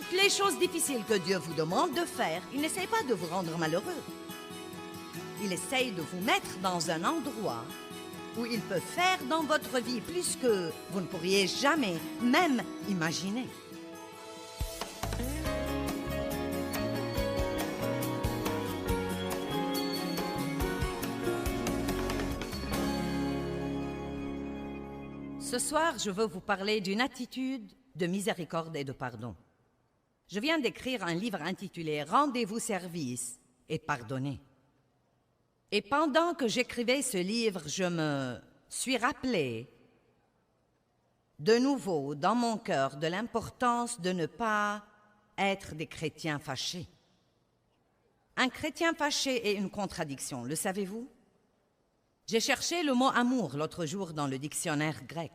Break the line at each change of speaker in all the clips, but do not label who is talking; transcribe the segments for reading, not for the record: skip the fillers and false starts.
toutes les choses difficiles que Dieu vous demande de faire, il n'essaye pas de vous rendre malheureux. Il essaye de vous mettre dans un endroit où il peut faire dans votre vie plus que vous ne pourriez jamais même imaginer. Ce soir, je veux vous parler d'une attitude de miséricorde et de pardon. Je viens d'écrire un livre intitulé « Rendez-vous service et pardonnez ». Et pendant que j'écrivais ce livre, je me suis rappelé de nouveau dans mon cœur de l'importance de ne pas être des chrétiens fâchés. Un chrétien fâché est une contradiction, le savez-vous? J'ai cherché le mot « amour » l'autre jour dans le dictionnaire grec.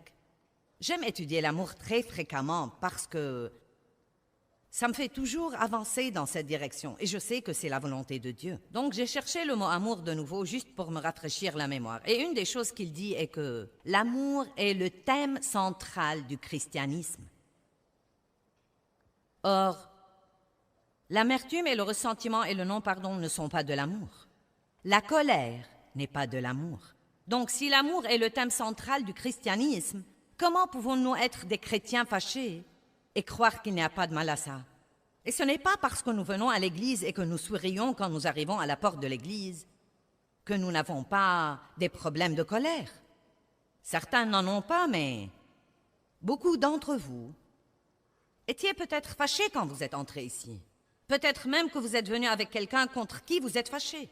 J'aime étudier l'amour très fréquemment parce que ça me fait toujours avancer dans cette direction et je sais que c'est la volonté de Dieu. Donc j'ai cherché le mot « amour » de nouveau juste pour me rafraîchir la mémoire. Et une des choses qu'il dit est que l'amour est le thème central du christianisme. Or, l'amertume et le ressentiment et le non-pardon ne sont pas de l'amour. La colère n'est pas de l'amour. Donc, si l'amour est le thème central du christianisme, comment pouvons-nous être des chrétiens fâchés et croire qu'il n'y a pas de mal à ça? Et ce n'est pas parce que nous venons à l'église et que nous sourions quand nous arrivons à la porte de l'église que nous n'avons pas des problèmes de colère. Certains n'en ont pas, mais beaucoup d'entre vous étiez peut-être fâchés quand vous êtes entrés ici. Peut-être même que vous êtes venus avec quelqu'un contre qui vous êtes fâchés.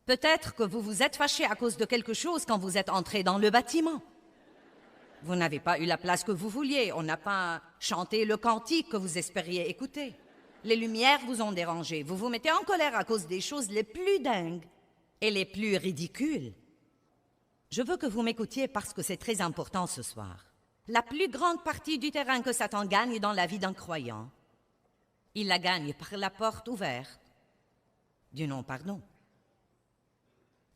Peut-être que vous vous êtes fâchés à cause de quelque chose quand vous êtes entrés dans le bâtiment. Vous n'avez pas eu la place que vous vouliez, on n'a pas chanté le cantique que vous espériez écouter. Les lumières vous ont dérangé, vous vous mettez en colère à cause des choses les plus dingues et les plus ridicules. Je veux que vous m'écoutiez parce que c'est très important ce soir. La plus grande partie du terrain que Satan gagne dans la vie d'un croyant, il la gagne par la porte ouverte du non-pardon.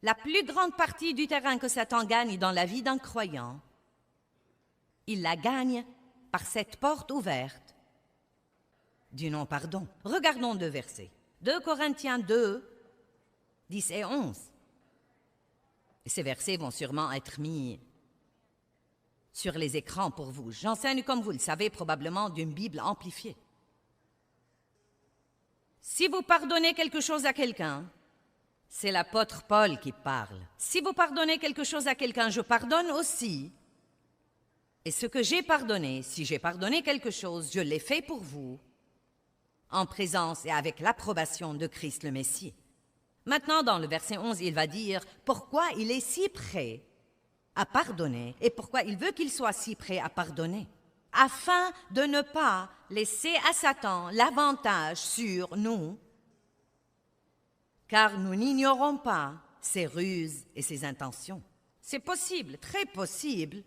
La plus grande partie du terrain que Satan gagne dans la vie d'un croyant, il la gagne par cette porte ouverte du non-pardon. Regardons 2 versets. 2 Corinthiens 2, 10 et 11. Et ces versets vont sûrement être mis sur les écrans pour vous. J'enseigne, comme vous le savez, probablement d'une Bible amplifiée. Si vous pardonnez quelque chose à quelqu'un, c'est l'apôtre Paul qui parle. Si vous pardonnez quelque chose à quelqu'un, je pardonne aussi. Et ce que j'ai pardonné, si j'ai pardonné quelque chose, je l'ai fait pour vous, en présence et avec l'approbation de Christ le Messie. Maintenant, dans le verset 11, il va dire pourquoi il est si prêt à pardonner et pourquoi il veut qu'il soit si prêt à pardonner, afin de ne pas laisser à Satan l'avantage sur nous, car nous n'ignorons pas ses ruses et ses intentions. C'est possible, très possible,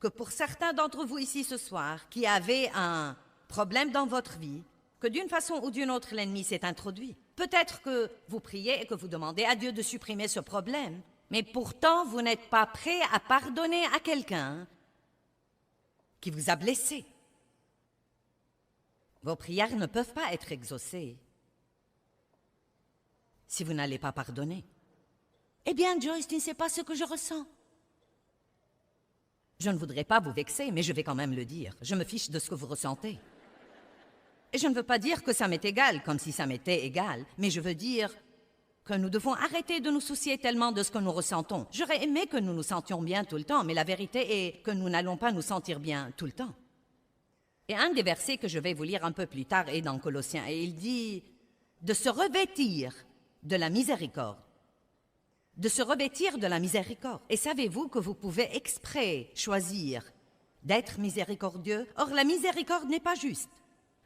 que pour certains d'entre vous ici ce soir, qui avaient un problème dans votre vie, que d'une façon ou d'une autre l'ennemi s'est introduit. Peut-être que vous priez et que vous demandez à Dieu de supprimer ce problème, mais pourtant vous n'êtes pas prêt à pardonner à quelqu'un qui vous a blessé. Vos prières ne peuvent pas être exaucées si vous n'allez pas pardonner. Eh bien, Joyce, tu ne sais pas ce que je ressens. Je ne voudrais pas vous vexer, mais je vais quand même le dire. Je me fiche de ce que vous ressentez. Et je ne veux pas dire que ça m'est égal, comme si ça m'était égal, mais je veux dire que nous devons arrêter de nous soucier tellement de ce que nous ressentons. J'aurais aimé que nous nous sentions bien tout le temps, mais la vérité est que nous n'allons pas nous sentir bien tout le temps. Et un des versets que je vais vous lire un peu plus tard est dans Colossiens, et il dit de se revêtir de la miséricorde. De se revêtir de la miséricorde. Et savez-vous que vous pouvez exprès choisir d'être miséricordieux? Or, la miséricorde n'est pas juste.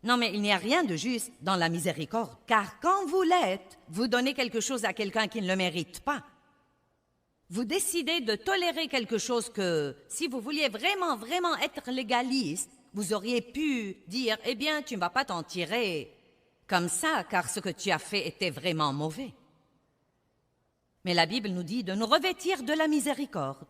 Non, mais il n'y a rien de juste dans la miséricorde. Car quand vous l'êtes, vous donnez quelque chose à quelqu'un qui ne le mérite pas. Vous décidez de tolérer quelque chose que, si vous vouliez vraiment être légaliste, vous auriez pu dire, eh bien, tu ne vas pas t'en tirer comme ça, car ce que tu as fait était vraiment mauvais. Mais la Bible nous dit de nous revêtir de la miséricorde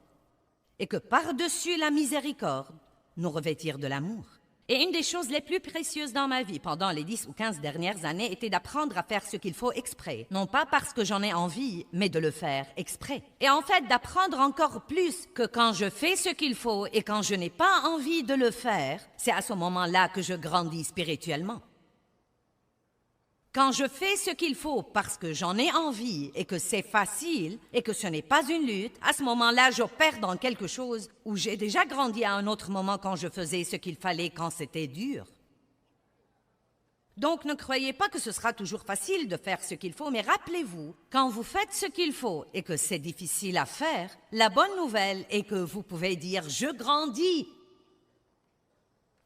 et que par-dessus la miséricorde, nous revêtir de l'amour. Et une des choses les plus précieuses dans ma vie pendant les 10 ou 15 dernières années était d'apprendre à faire ce qu'il faut exprès. Non pas parce que j'en ai envie, mais de le faire exprès. Et en fait, d'apprendre encore plus que quand je fais ce qu'il faut et quand je n'ai pas envie de le faire, c'est à ce moment-là que je grandis spirituellement. Quand je fais ce qu'il faut parce que j'en ai envie et que c'est facile et que ce n'est pas une lutte, à ce moment-là, j'opère dans quelque chose où j'ai déjà grandi à un autre moment quand je faisais ce qu'il fallait quand c'était dur. Donc ne croyez pas que ce sera toujours facile de faire ce qu'il faut, mais rappelez-vous, quand vous faites ce qu'il faut et que c'est difficile à faire, la bonne nouvelle est que vous pouvez dire « je grandis ».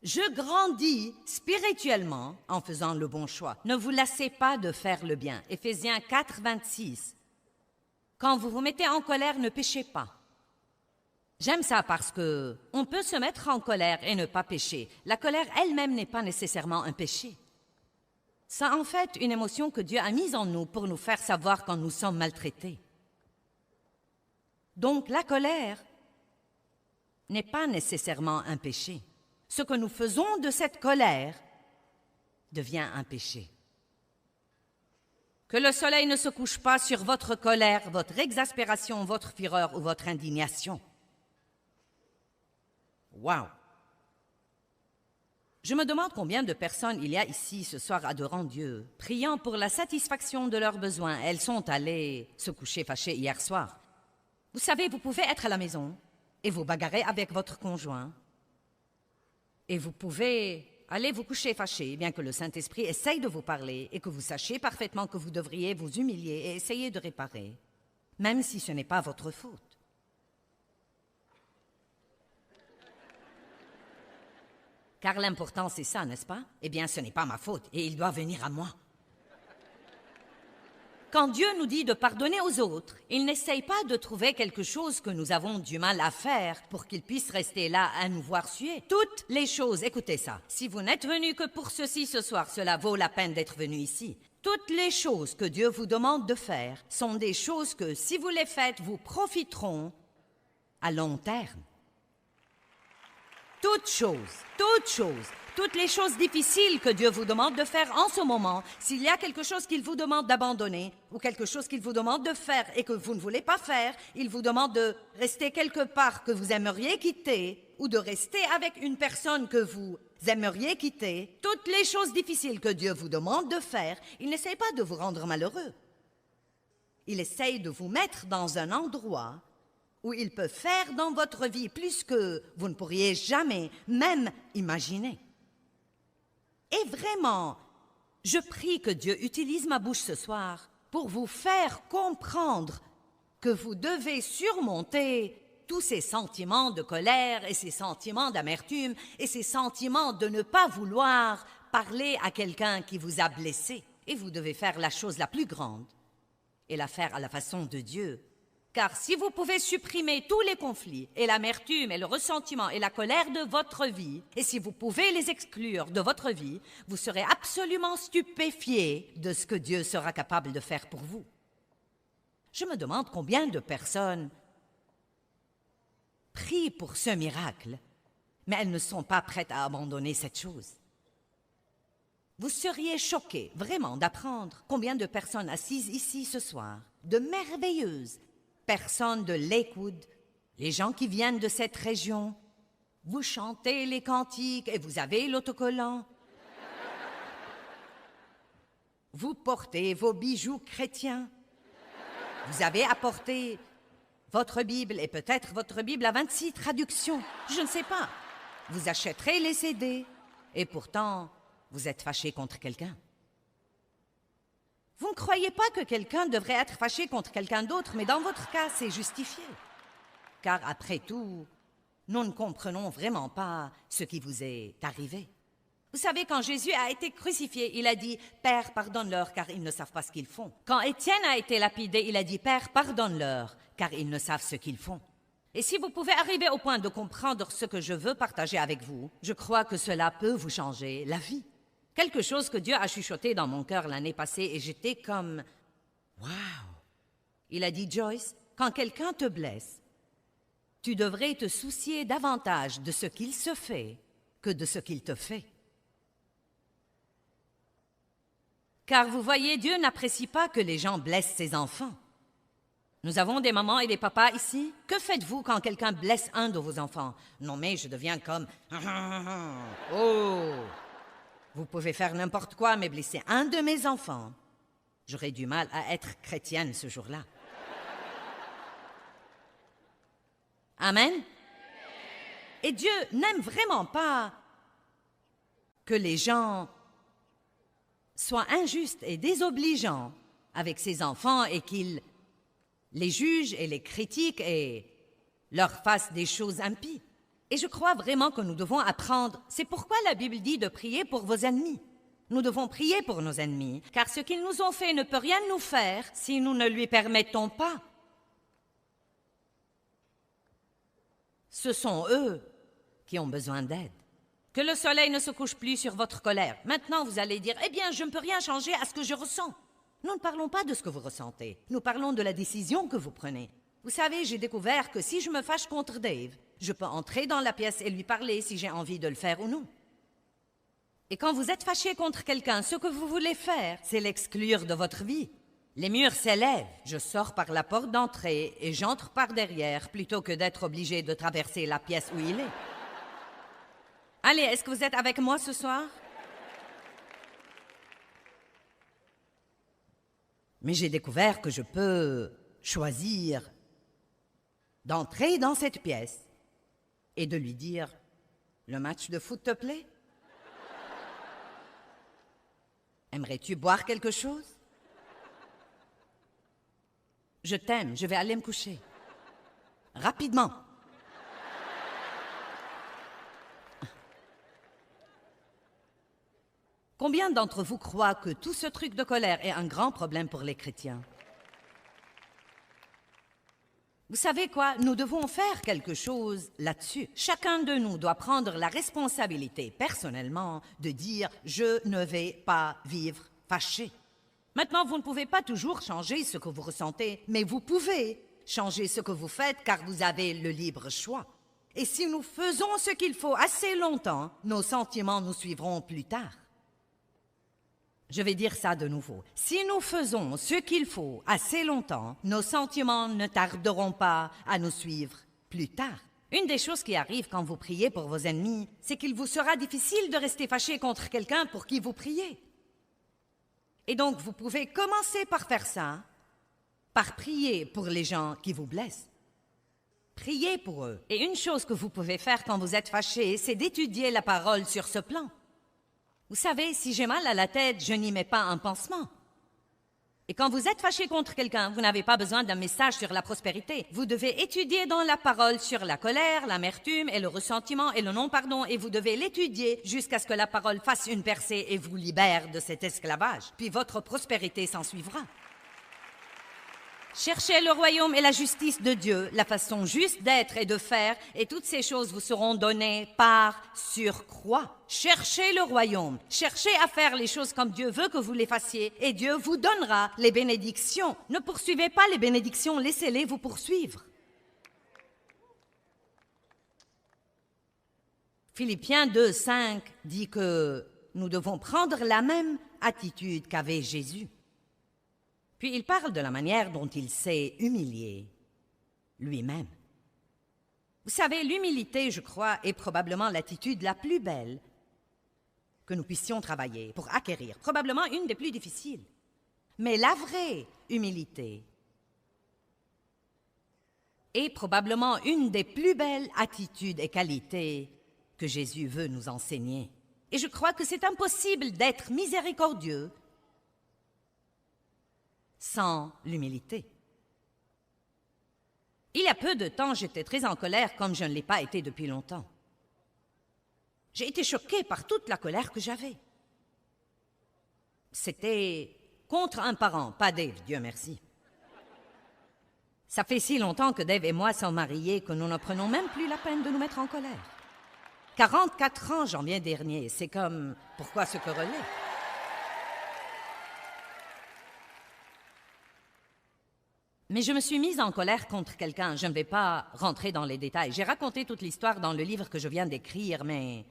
Je grandis spirituellement en faisant le bon choix. Ne vous lassez pas de faire le bien. Éphésiens 4, 26. Quand vous vous mettez en colère, ne péchez pas. J'aime ça parce que on peut se mettre en colère et ne pas pécher. La colère elle-même n'est pas nécessairement un péché. C'est en fait une émotion que Dieu a mise en nous pour nous faire savoir quand nous sommes maltraités. Donc la colère n'est pas nécessairement un péché. Ce que nous faisons de cette colère devient un péché. Que le soleil ne se couche pas sur votre colère, votre exaspération, votre fureur ou votre indignation. Wow! Je me demande combien de personnes il y a ici ce soir adorant Dieu, priant pour la satisfaction de leurs besoins. Elles sont allées se coucher fâchées hier soir. Vous savez, vous pouvez être à la maison et vous bagarrer avec votre conjoint. Et vous pouvez aller vous coucher fâché, bien que le Saint-Esprit essaye de vous parler et que vous sachiez parfaitement que vous devriez vous humilier et essayer de réparer, même si ce n'est pas votre faute. Car l'important, c'est ça, n'est-ce pas? Eh bien, ce n'est pas ma faute et il doit venir à moi. Quand Dieu nous dit de pardonner aux autres, il n'essaye pas de trouver quelque chose que nous avons du mal à faire pour qu'il puisse rester là à nous voir suer. Toutes les choses, écoutez ça, si vous n'êtes venu que pour ceci ce soir, cela vaut la peine d'être venu ici. Toutes les choses que Dieu vous demande de faire sont des choses que, si vous les faites, vous profiteront à long terme. Toutes les choses difficiles que Dieu vous demande de faire en ce moment, s'il y a quelque chose qu'il vous demande d'abandonner ou quelque chose qu'il vous demande de faire et que vous ne voulez pas faire, il vous demande de rester quelque part que vous aimeriez quitter ou de rester avec une personne que vous aimeriez quitter. Toutes les choses difficiles que Dieu vous demande de faire, il n'essaie pas de vous rendre malheureux. Il essaye de vous mettre dans un endroit où il peut faire dans votre vie plus que vous ne pourriez jamais même imaginer. Et vraiment, je prie que Dieu utilise ma bouche ce soir pour vous faire comprendre que vous devez surmonter tous ces sentiments de colère et ces sentiments d'amertume et ces sentiments de ne pas vouloir parler à quelqu'un qui vous a blessé. Et vous devez faire la chose la plus grande et la faire à la façon de Dieu. Car si vous pouvez supprimer tous les conflits et l'amertume et le ressentiment et la colère de votre vie, et si vous pouvez les exclure de votre vie, vous serez absolument stupéfiés de ce que Dieu sera capable de faire pour vous. Je me demande combien de personnes prient pour ce miracle, mais elles ne sont pas prêtes à abandonner cette chose. Vous seriez choqués, vraiment, d'apprendre combien de personnes assises ici ce soir, de merveilleuses personnes de Lakewood, les gens qui viennent de cette région, vous chantez les cantiques et vous avez l'autocollant. Vous portez vos bijoux chrétiens. Vous avez apporté votre Bible et peut-être votre Bible à 26 traductions. Je ne sais pas. Vous achèterez les CD et pourtant, vous êtes fâché contre quelqu'un. Vous ne croyez pas que quelqu'un devrait être fâché contre quelqu'un d'autre, mais dans votre cas, c'est justifié. Car après tout, nous ne comprenons vraiment pas ce qui vous est arrivé. Vous savez, quand Jésus a été crucifié, il a dit « Père, pardonne-leur, car ils ne savent pas ce qu'ils font. » Quand Étienne a été lapidé, il a dit « Père, pardonne-leur, car ils ne savent ce qu'ils font. » Et si vous pouvez arriver au point de comprendre ce que je veux partager avec vous, je crois que cela peut vous changer la vie. Quelque chose que Dieu a chuchoté dans mon cœur l'année passée et j'étais comme « Wow! » Il a dit « Joyce, quand quelqu'un te blesse, tu devrais te soucier davantage de ce qu'il se fait que de ce qu'il te fait. Car vous voyez, Dieu n'apprécie pas que les gens blessent ses enfants. Nous avons des mamans et des papas ici. Que faites-vous quand quelqu'un blesse un de vos enfants? Non mais je deviens comme... Oh! Vous pouvez faire n'importe quoi, mais blesser un de mes enfants. J'aurais du mal à être chrétienne ce jour-là. Amen? Et Dieu n'aime vraiment pas que les gens soient injustes et désobligeants avec ses enfants et qu'ils les jugent et les critiquent et leur fassent des choses impies. Et je crois vraiment que nous devons apprendre. C'est pourquoi la Bible dit de prier pour vos ennemis. Nous devons prier pour nos ennemis, car ce qu'ils nous ont fait ne peut rien nous faire si nous ne lui permettons pas. Ce sont eux qui ont besoin d'aide. Que le soleil ne se couche plus sur votre colère. Maintenant, vous allez dire, eh bien, je ne peux rien changer à ce que je ressens. Nous ne parlons pas de ce que vous ressentez. Nous parlons de la décision que vous prenez. Vous savez, j'ai découvert que si je me fâche contre Dave, je peux entrer dans la pièce et lui parler si j'ai envie de le faire ou non. Et quand vous êtes fâché contre quelqu'un, ce que vous voulez faire, c'est l'exclure de votre vie. Les murs s'élèvent. Je sors par la porte d'entrée et j'entre par derrière plutôt que d'être obligé de traverser la pièce où il est. Allez, est-ce que vous êtes avec moi ce soir? Mais j'ai découvert que je peux choisir d'entrer dans cette pièce et de lui dire « Le match de foot te plaît? Aimerais-tu boire quelque chose? Je t'aime, je vais aller me coucher. Rapidement. » Combien d'entre vous croient que tout ce truc de colère est un grand problème pour les chrétiens? Vous savez quoi? Nous devons faire quelque chose là-dessus. Chacun de nous doit prendre la responsabilité, personnellement, de dire « Je ne vais pas vivre fâché ». Maintenant, vous ne pouvez pas toujours changer ce que vous ressentez, mais vous pouvez changer ce que vous faites car vous avez le libre choix. Et si nous faisons ce qu'il faut assez longtemps, nos sentiments nous suivront plus tard. Je vais dire ça de nouveau. Si nous faisons ce qu'il faut assez longtemps, nos sentiments ne tarderont pas à nous suivre plus tard. Une des choses qui arrive quand vous priez pour vos ennemis, c'est qu'il vous sera difficile de rester fâché contre quelqu'un pour qui vous priez. Et donc, vous pouvez commencer par faire ça, par prier pour les gens qui vous blessent. Priez pour eux. Et une chose que vous pouvez faire quand vous êtes fâché, c'est d'étudier la parole sur ce plan. Vous savez, si j'ai mal à la tête, je n'y mets pas un pansement. Et quand vous êtes fâché contre quelqu'un, vous n'avez pas besoin d'un message sur la prospérité. Vous devez étudier dans la parole sur la colère, l'amertume et le ressentiment et le non-pardon, et vous devez l'étudier jusqu'à ce que la parole fasse une percée et vous libère de cet esclavage. Puis votre prospérité s'en suivra. Cherchez le royaume et la justice de Dieu, la façon juste d'être et de faire, et toutes ces choses vous seront données par surcroît. Cherchez le royaume, cherchez à faire les choses comme Dieu veut que vous les fassiez, et Dieu vous donnera les bénédictions. Ne poursuivez pas les bénédictions, laissez-les vous poursuivre. Philippiens 2:5 dit que nous devons prendre la même attitude qu'avait Jésus. Puis il parle de la manière dont il s'est humilié lui-même. Vous savez, l'humilité, je crois, est probablement l'attitude la plus belle que nous puissions travailler pour acquérir, probablement une des plus difficiles. Mais la vraie humilité est probablement une des plus belles attitudes et qualités que Jésus veut nous enseigner. Et je crois que c'est impossible d'être miséricordieux sans l'humilité. Il y a peu de temps, j'étais très en colère comme je ne l'ai pas été depuis longtemps. J'ai été choquée par toute la colère que j'avais. C'était contre un parent, pas Dave, Dieu merci. Ça fait si longtemps que Dave et moi sommes mariés que nous ne prenons même plus la peine de nous mettre en colère. 44 ans, janvier dernier, c'est comme, pourquoi se quereller? Mais je me suis mise en colère contre quelqu'un. Je ne vais pas rentrer dans les détails. J'ai raconté toute l'histoire dans le livre que je viens d'écrire, mais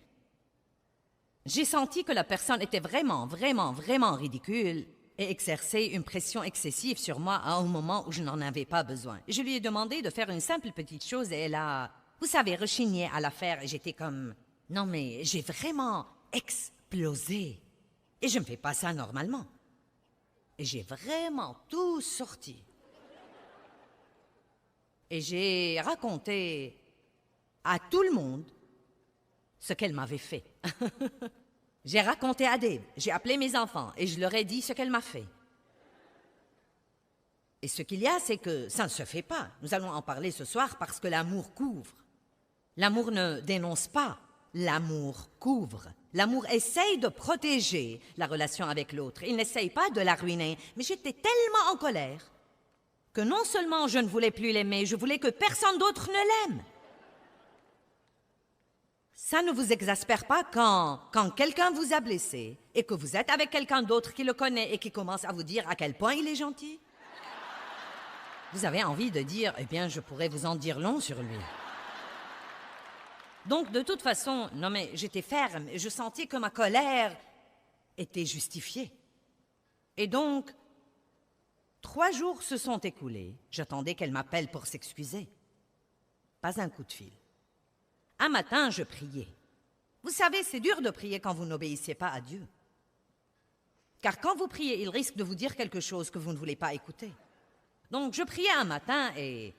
J'ai senti que la personne était vraiment, vraiment, vraiment ridicule et exerçait une pression excessive sur moi à un moment où je n'en avais pas besoin. Je lui ai demandé de faire une simple petite chose et elle a, vous savez, rechigné à la faire et j'étais comme, non mais j'ai vraiment explosé. Et je ne fais pas ça normalement. Et j'ai vraiment tout sorti. Et j'ai raconté à tout le monde ce qu'elle m'avait fait. J'ai raconté à Dave, j'ai appelé mes enfants et je leur ai dit ce qu'elle m'a fait. Et ce qu'il y a, c'est que ça ne se fait pas. Nous allons en parler ce soir parce que l'amour couvre. L'amour ne dénonce pas, l'amour couvre. L'amour essaye de protéger la relation avec l'autre. Il n'essaye pas de la ruiner. Mais j'étais tellement en colère que non seulement je ne voulais plus l'aimer, je voulais que personne d'autre ne l'aime. Ça ne vous exaspère pas quand quelqu'un vous a blessé et que vous êtes avec quelqu'un d'autre qui le connaît et qui commence à vous dire à quel point il est gentil? Vous avez envie de dire, eh bien, je pourrais vous en dire long sur lui. Donc, de toute façon, non mais j'étais ferme et je sentais que ma colère était justifiée. Et donc, 3 jours se sont écoulés. J'attendais qu'elle m'appelle pour s'excuser. Pas un coup de fil. Un matin, je priais. Vous savez, c'est dur de prier quand vous n'obéissez pas à Dieu. Car quand vous priez, il risque de vous dire quelque chose que vous ne voulez pas écouter. Donc, je priais un matin et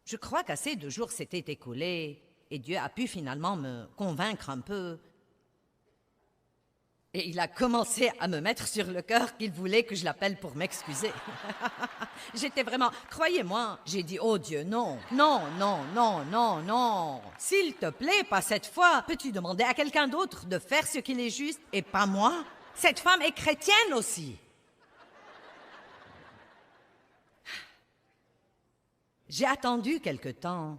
je crois qu'assez de jours s'étaient écoulés et Dieu a pu finalement me convaincre un peu. Et il a commencé à me mettre sur le cœur qu'il voulait que je l'appelle pour m'excuser. J'étais vraiment... Croyez-moi, j'ai dit, oh Dieu, non, non, non, non, non, non. S'il te plaît, pas cette fois. Peux-tu demander à quelqu'un d'autre de faire ce qu'il est juste et pas moi? Cette femme est chrétienne aussi. J'ai attendu quelque temps.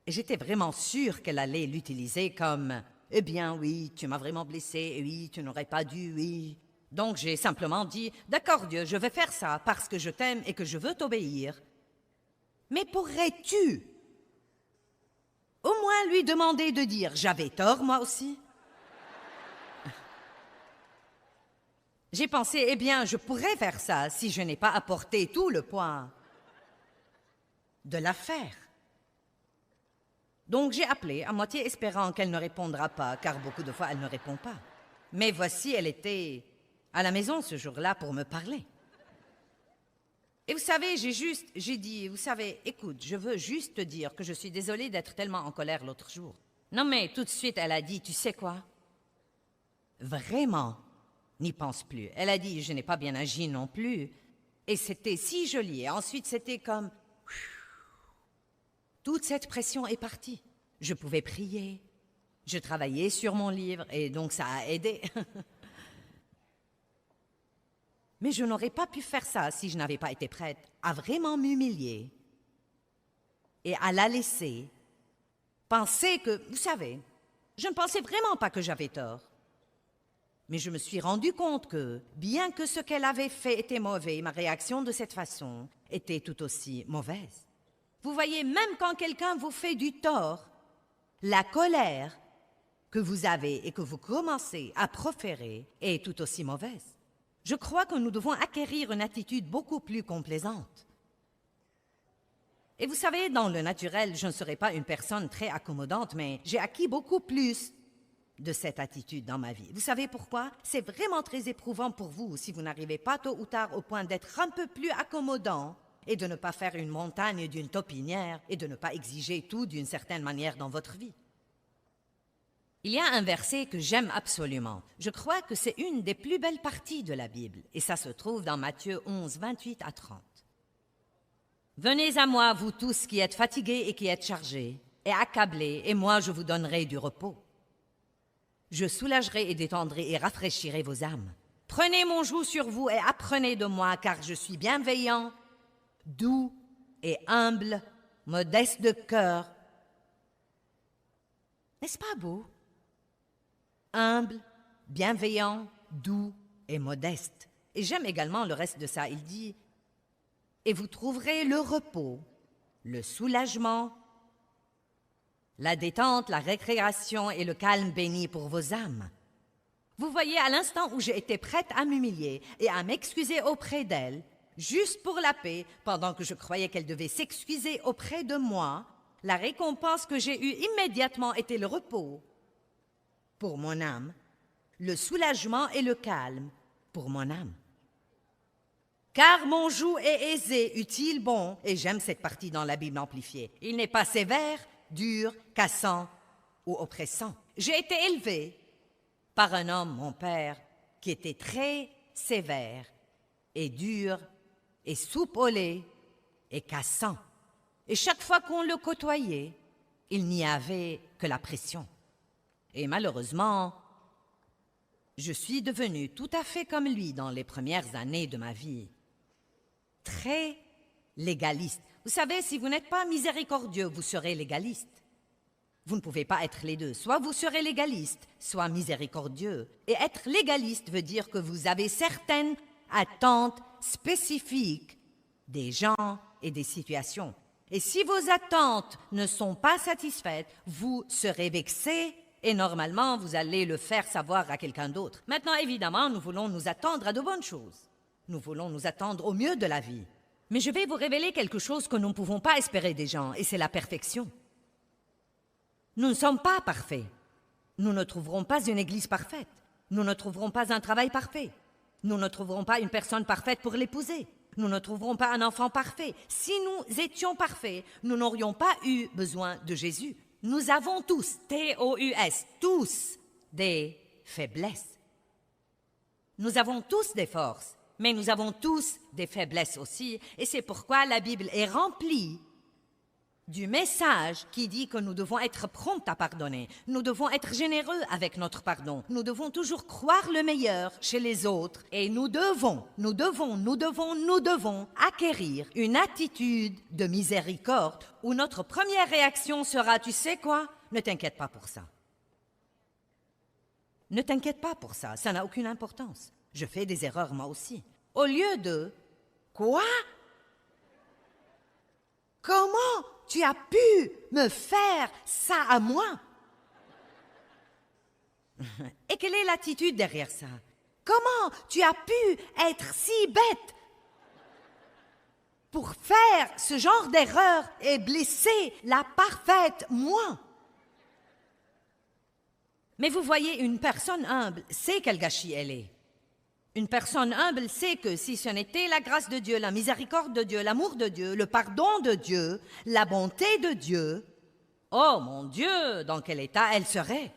Et j'étais vraiment sûre qu'elle allait l'utiliser comme... Eh bien, oui, tu m'as vraiment blessé, oui, tu n'aurais pas dû, oui. Donc j'ai simplement dit, d'accord Dieu, je vais faire ça parce que je t'aime et que je veux t'obéir. Mais pourrais-tu au moins lui demander de dire, j'avais tort moi aussi? J'ai pensé, eh bien, je pourrais faire ça si je n'ai pas apporté tout le poids de l'affaire. Donc j'ai appelé, à moitié espérant qu'elle ne répondra pas, car beaucoup de fois elle ne répond pas. Mais voici, elle était à la maison ce jour-là pour me parler. Et vous savez, j'ai dit, vous savez, écoute, je veux juste te dire que je suis désolée d'être tellement en colère l'autre jour. Non mais tout de suite, elle a dit, tu sais quoi? Vraiment, n'y pense plus. Elle a dit, je n'ai pas bien agi non plus. Et c'était si joli. Et ensuite, c'était comme... Toute cette pression est partie. Je pouvais prier. Je travaillais sur mon livre et donc ça a aidé. Mais je n'aurais pas pu faire ça si je n'avais pas été prête à vraiment m'humilier et à la laisser penser que, vous savez, je ne pensais vraiment pas que j'avais tort. Mais je me suis rendu compte que, bien que ce qu'elle avait fait était mauvais, ma réaction de cette façon était tout aussi mauvaise. Vous voyez, même quand quelqu'un vous fait du tort, la colère que vous avez et que vous commencez à proférer est tout aussi mauvaise. Je crois que nous devons acquérir une attitude beaucoup plus complaisante. Et vous savez, dans le naturel, je ne serai pas une personne très accommodante, mais j'ai acquis beaucoup plus de cette attitude dans ma vie. Vous savez pourquoi? C'est vraiment très éprouvant pour vous si vous n'arrivez pas tôt ou tard au point d'être un peu plus accommodant et de ne pas faire une montagne d'une taupinière et de ne pas exiger tout d'une certaine manière dans votre vie. Il y a un verset que j'aime absolument. Je crois que c'est une des plus belles parties de la Bible, et ça se trouve dans Matthieu 11, 28 à 30. « Venez à moi, vous tous qui êtes fatigués et qui êtes chargés, et accablés, et moi je vous donnerai du repos. Je soulagerai et détendrai et rafraîchirai vos âmes. Prenez mon joug sur vous et apprenez de moi, car je suis bienveillant, doux et humble, modeste de cœur. » N'est-ce pas beau? Humble, bienveillant, doux et modeste. Et j'aime également le reste de ça. Il dit, « Et vous trouverez le repos, le soulagement, la détente, la récréation et le calme béni pour vos âmes. Vous voyez, à l'instant où j'ai été prête à m'humilier et à m'excuser auprès d'elle, juste pour la paix, pendant que je croyais qu'elle devait s'excuser auprès de moi, la récompense que j'ai eue immédiatement était le repos pour mon âme, le soulagement et le calme pour mon âme. Car mon joug est aisé, utile, bon, et j'aime cette partie dans la Bible amplifiée. Il n'est pas sévère, dur, cassant ou oppressant. J'ai été élevée par un homme, mon père, qui était très sévère et dur et soupolé et cassant. Et chaque fois qu'on le côtoyait, il n'y avait que la pression. Et malheureusement, je suis devenue tout à fait comme lui dans les premières années de ma vie. Très légaliste. Vous savez, si vous n'êtes pas miséricordieux, vous serez légaliste. Vous ne pouvez pas être les deux. Soit vous serez légaliste, soit miséricordieux. Et être légaliste veut dire que vous avez certaines attentes spécifiques des gens et des situations. Et si vos attentes ne sont pas satisfaites, vous serez vexé et normalement, vous allez le faire savoir à quelqu'un d'autre. Maintenant, évidemment, nous voulons nous attendre à de bonnes choses. Nous voulons nous attendre au mieux de la vie. Mais je vais vous révéler quelque chose que nous ne pouvons pas espérer des gens, et c'est la perfection. Nous ne sommes pas parfaits. Nous ne trouverons pas une église parfaite. Nous ne trouverons pas un travail parfait. Nous ne trouverons pas une personne parfaite pour l'épouser. Nous ne trouverons pas un enfant parfait. Si nous étions parfaits, nous n'aurions pas eu besoin de Jésus. Nous avons tous, T-O-U-S, tous des faiblesses. Nous avons tous des forces, mais nous avons tous des faiblesses aussi. Et c'est pourquoi la Bible est remplie du message qui dit que nous devons être prompts à pardonner. Nous devons être généreux avec notre pardon. Nous devons toujours croire le meilleur chez les autres. Et nous devons acquérir une attitude de miséricorde où notre première réaction sera, tu sais quoi? Ne t'inquiète pas pour ça. Ne t'inquiète pas pour ça, ça n'a aucune importance. Je fais des erreurs moi aussi. Au lieu de, quoi? Comment tu as pu me faire ça à moi? Et quelle est l'attitude derrière ça? Comment tu as pu être si bête pour faire ce genre d'erreur et blesser la parfaite moi? Mais vous voyez, une personne humble sait quel gâchis elle est. Une personne humble sait que si ce n'était la grâce de Dieu, la miséricorde de Dieu, l'amour de Dieu, le pardon de Dieu, la bonté de Dieu, oh mon Dieu, dans quel état elle serait?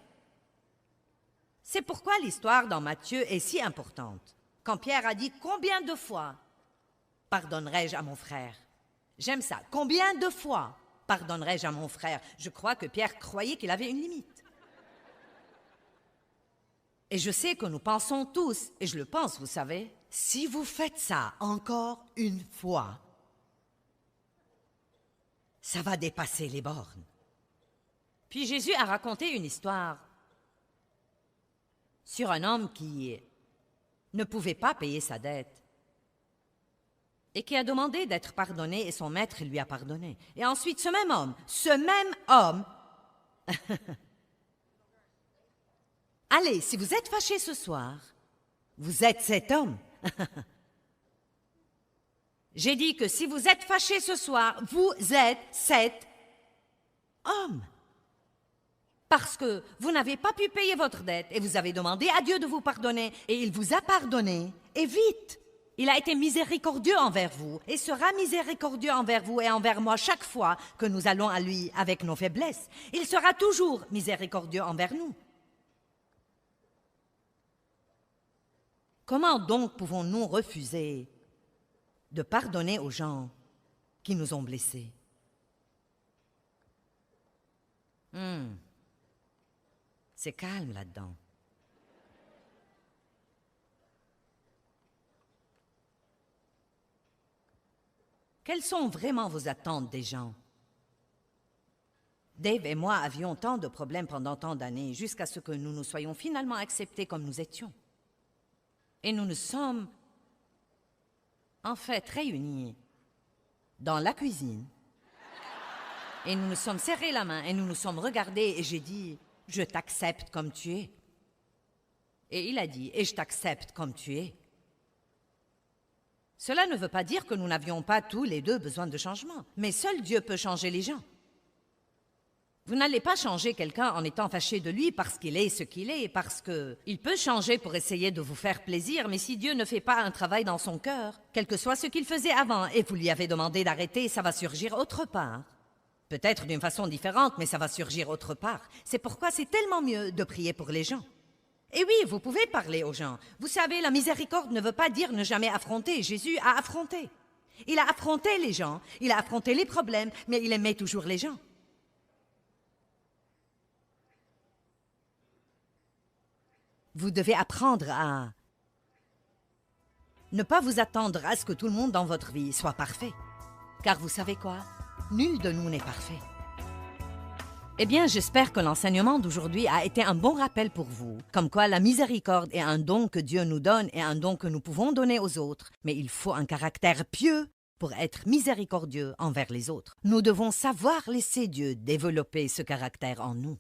C'est pourquoi l'histoire dans Matthieu est si importante. Quand Pierre a dit « Combien de fois pardonnerai-je à mon frère ?» J'aime ça. « Combien de fois pardonnerai-je à mon frère ?» Je crois que Pierre croyait qu'il avait une limite. Et je sais que nous pensons tous, et je le pense, vous savez, si vous faites ça encore une fois, ça va dépasser les bornes. Puis Jésus a raconté une histoire sur un homme qui ne pouvait pas payer sa dette et qui a demandé d'être pardonné et son maître lui a pardonné. Et ensuite, ce même homme, allez, si vous êtes fâché ce soir, vous êtes cet homme. J'ai dit que si vous êtes fâché ce soir, vous êtes cet homme. Parce que vous n'avez pas pu payer votre dette et vous avez demandé à Dieu de vous pardonner et il vous a pardonné, et vite. Il a été miséricordieux envers vous et sera miséricordieux envers vous et envers moi chaque fois que nous allons à lui avec nos faiblesses. Il sera toujours miséricordieux envers nous. Comment donc pouvons-nous refuser de pardonner aux gens qui nous ont blessés? C'est calme là-dedans. Quelles sont vraiment vos attentes des gens? Dave et moi avions tant de problèmes pendant tant d'années, jusqu'à ce que nous nous soyons finalement acceptés comme nous étions. Et nous nous sommes en fait réunis dans la cuisine Et nous nous sommes serrés la main et nous nous sommes regardés et j'ai dit, je t'accepte comme tu es. Et il a dit, et je t'accepte comme tu es. Cela ne veut pas dire que nous n'avions pas tous les deux besoin de changement, mais seul Dieu peut changer les gens. Vous n'allez pas changer quelqu'un en étant fâché de lui parce qu'il est ce qu'il est, parce qu'il peut changer pour essayer de vous faire plaisir, mais si Dieu ne fait pas un travail dans son cœur, quel que soit ce qu'il faisait avant, et vous lui avez demandé d'arrêter, ça va surgir autre part. Peut-être d'une façon différente, mais ça va surgir autre part. C'est pourquoi c'est tellement mieux de prier pour les gens. Et oui, vous pouvez parler aux gens. Vous savez, la miséricorde ne veut pas dire ne jamais affronter. Jésus a affronté. Il a affronté les gens, il a affronté les problèmes, mais il aimait toujours les gens. Vous devez apprendre à ne pas vous attendre à ce que tout le monde dans votre vie soit parfait. Car vous savez quoi? Nul de nous n'est parfait. Eh bien, j'espère que l'enseignement d'aujourd'hui a été un bon rappel pour vous, comme quoi la miséricorde est un don que Dieu nous donne et un don que nous pouvons donner aux autres, mais il faut un caractère pieux pour être miséricordieux envers les autres. Nous devons savoir laisser Dieu développer ce caractère en nous.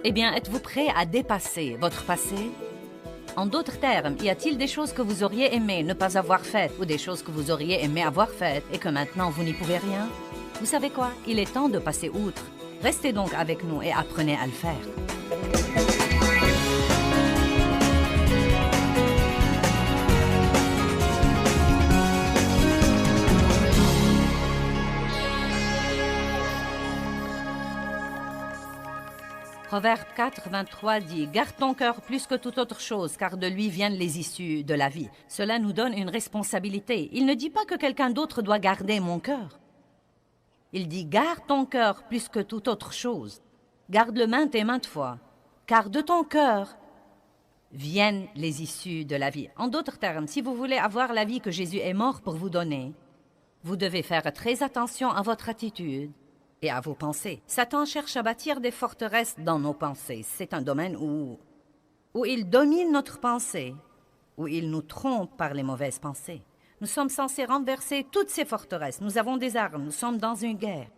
Eh bien, êtes-vous prêt à dépasser votre passé? En d'autres termes, y a-t-il des choses que vous auriez aimé ne pas avoir faites ou des choses que vous auriez aimé avoir faites et que maintenant vous n'y pouvez rien? Vous savez quoi? Il est temps de passer outre. Restez donc avec nous et apprenez à le faire. Proverbe 4, 23 dit « Garde ton cœur plus que toute autre chose, car de lui viennent les issues de la vie. » Cela nous donne une responsabilité. Il ne dit pas que quelqu'un d'autre doit garder mon cœur. Il dit « Garde ton cœur plus que toute autre chose. Garde-le maintes et maintes fois, car de ton cœur viennent les issues de la vie. » En d'autres termes, si vous voulez avoir la vie que Jésus est mort pour vous donner, vous devez faire très attention à votre attitude et à vos pensées. Satan cherche à bâtir des forteresses dans nos pensées. C'est un domaine où il domine notre pensée, où il nous trompe par les mauvaises pensées. Nous sommes censés renverser toutes ces forteresses. Nous avons des armes, nous sommes dans une guerre.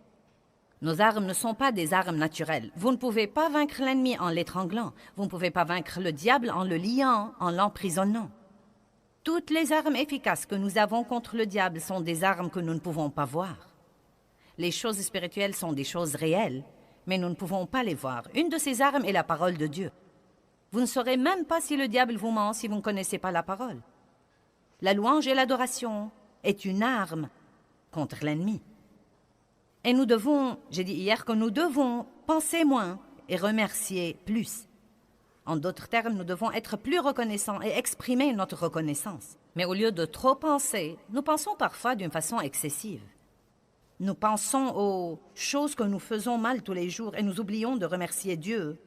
Nos armes ne sont pas des armes naturelles. Vous ne pouvez pas vaincre l'ennemi en l'étranglant. Vous ne pouvez pas vaincre le diable en le liant, en l'emprisonnant. Toutes les armes efficaces que nous avons contre le diable sont des armes que nous ne pouvons pas voir. Les choses spirituelles sont des choses réelles, mais nous ne pouvons pas les voir. Une de ces armes est la parole de Dieu. Vous ne saurez même pas si le diable vous ment si vous ne connaissez pas la parole. La louange et l'adoration est une arme contre l'ennemi. Et nous devons, j'ai dit hier que nous devons penser moins et remercier plus. En d'autres termes, nous devons être plus reconnaissants et exprimer notre reconnaissance. Mais au lieu de trop penser, nous pensons parfois d'une façon excessive. Nous pensons aux choses que nous faisons mal tous les jours et nous oublions de remercier Dieu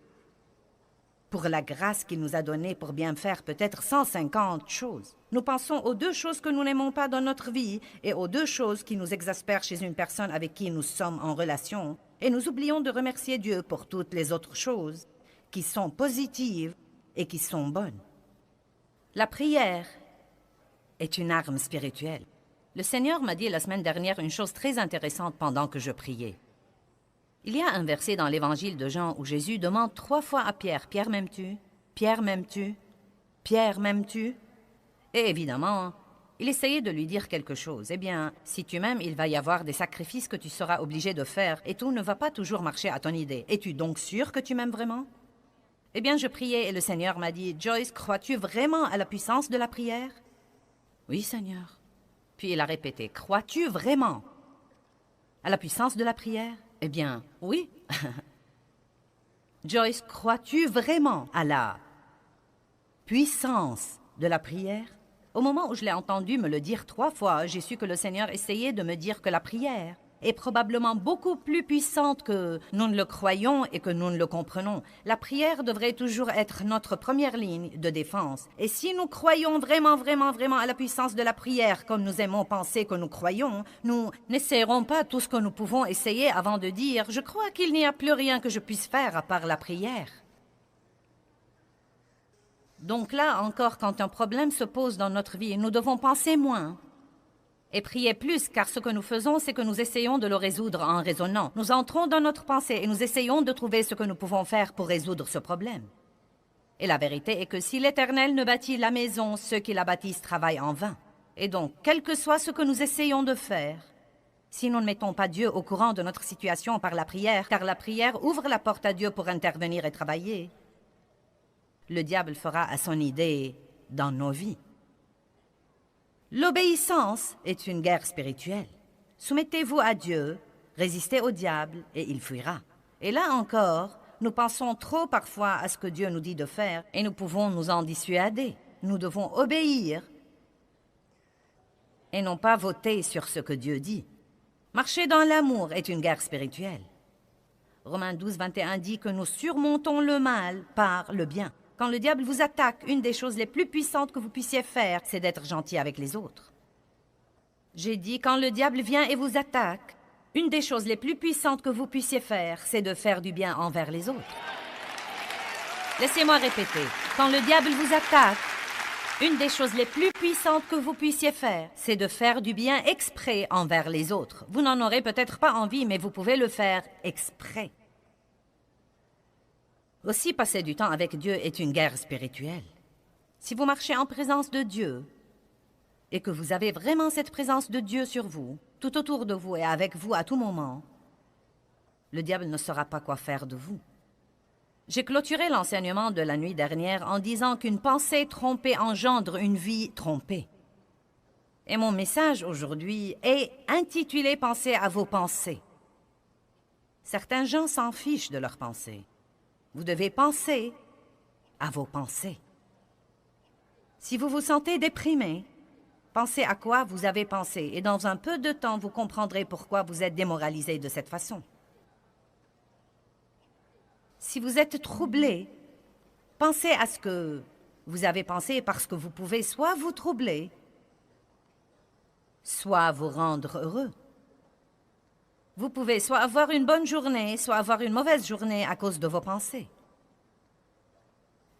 pour la grâce qu'il nous a donnée pour bien faire peut-être 150 choses. Nous pensons aux 2 choses que nous n'aimons pas dans notre vie et aux 2 choses qui nous exaspèrent chez une personne avec qui nous sommes en relation et nous oublions de remercier Dieu pour toutes les autres choses qui sont positives et qui sont bonnes. La prière est une arme spirituelle. Le Seigneur m'a dit la semaine dernière une chose très intéressante pendant que je priais. Il y a un verset dans l'Évangile de Jean où Jésus demande 3 fois à Pierre, « Pierre, m'aimes-tu? Pierre, m'aimes-tu? Pierre, m'aimes-tu? » Et évidemment, il essayait de lui dire quelque chose. Eh bien, si tu m'aimes, il va y avoir des sacrifices que tu seras obligé de faire et tout ne va pas toujours marcher à ton idée. Es-tu donc sûr que tu m'aimes vraiment? Eh bien, je priais et le Seigneur m'a dit, « Joyce, crois-tu vraiment à la puissance de la prière? » « Oui, Seigneur. » Puis il a répété, « Crois-tu vraiment à la puissance de la prière? » Eh bien, oui. Joyce, crois-tu vraiment à la puissance de la prière? Au moment où je l'ai entendu me le dire 3 fois, j'ai su que le Seigneur essayait de me dire que la prière est probablement beaucoup plus puissante que nous ne le croyons et que nous ne le comprenons. La prière devrait toujours être notre première ligne de défense. Et si nous croyons vraiment à la puissance de la prière, comme nous aimons penser que nous croyons, nous n'essayerons pas tout ce que nous pouvons essayer avant de dire « Je crois qu'il n'y a plus rien que je puisse faire à part la prière ». Donc là, encore, quand un problème se pose dans notre vie, nous devons penser moins et prier plus, car ce que nous faisons, c'est que nous essayons de le résoudre en raisonnant. Nous entrons dans notre pensée et nous essayons de trouver ce que nous pouvons faire pour résoudre ce problème. Et la vérité est que si l'Éternel ne bâtit la maison, ceux qui la bâtissent travaillent en vain. Et donc, quel que soit ce que nous essayons de faire, si nous ne mettons pas Dieu au courant de notre situation par la prière, car la prière ouvre la porte à Dieu pour intervenir et travailler, le diable fera à son idée dans nos vies. L'obéissance est une guerre spirituelle. Soumettez-vous à Dieu, résistez au diable et il fuira. Et là encore, nous pensons trop parfois à ce que Dieu nous dit de faire et nous pouvons nous en dissuader. Nous devons obéir et non pas voter sur ce que Dieu dit. Marcher dans l'amour est une guerre spirituelle. Romains 12, 21 dit que nous surmontons le mal par le bien. Quand le diable vous attaque, une des choses les plus puissantes que vous puissiez faire, c'est d'être gentil avec les autres. J'ai dit, quand le diable vient et vous attaque, une des choses les plus puissantes que vous puissiez faire, c'est de faire du bien envers les autres. Laissez-moi répéter. Quand le diable vous attaque, une des choses les plus puissantes que vous puissiez faire, c'est de faire du bien exprès envers les autres. Vous n'en aurez peut-être pas envie, mais vous pouvez le faire exprès. Aussi, passer du temps avec Dieu est une guerre spirituelle. Si vous marchez en présence de Dieu et que vous avez vraiment cette présence de Dieu sur vous, tout autour de vous et avec vous à tout moment, le diable ne saura pas quoi faire de vous. J'ai clôturé l'enseignement de la nuit dernière en disant qu'une pensée trompée engendre une vie trompée. Et mon message aujourd'hui est intitulé « Pensez à vos pensées ». Certains gens s'en fichent de leurs pensées. Vous devez penser à vos pensées. Si vous vous sentez déprimé, pensez à quoi vous avez pensé et dans un peu de temps, vous comprendrez pourquoi vous êtes démoralisé de cette façon. Si vous êtes troublé, pensez à ce que vous avez pensé parce que vous pouvez soit vous troubler, soit vous rendre heureux. Vous pouvez soit avoir une bonne journée, soit avoir une mauvaise journée à cause de vos pensées.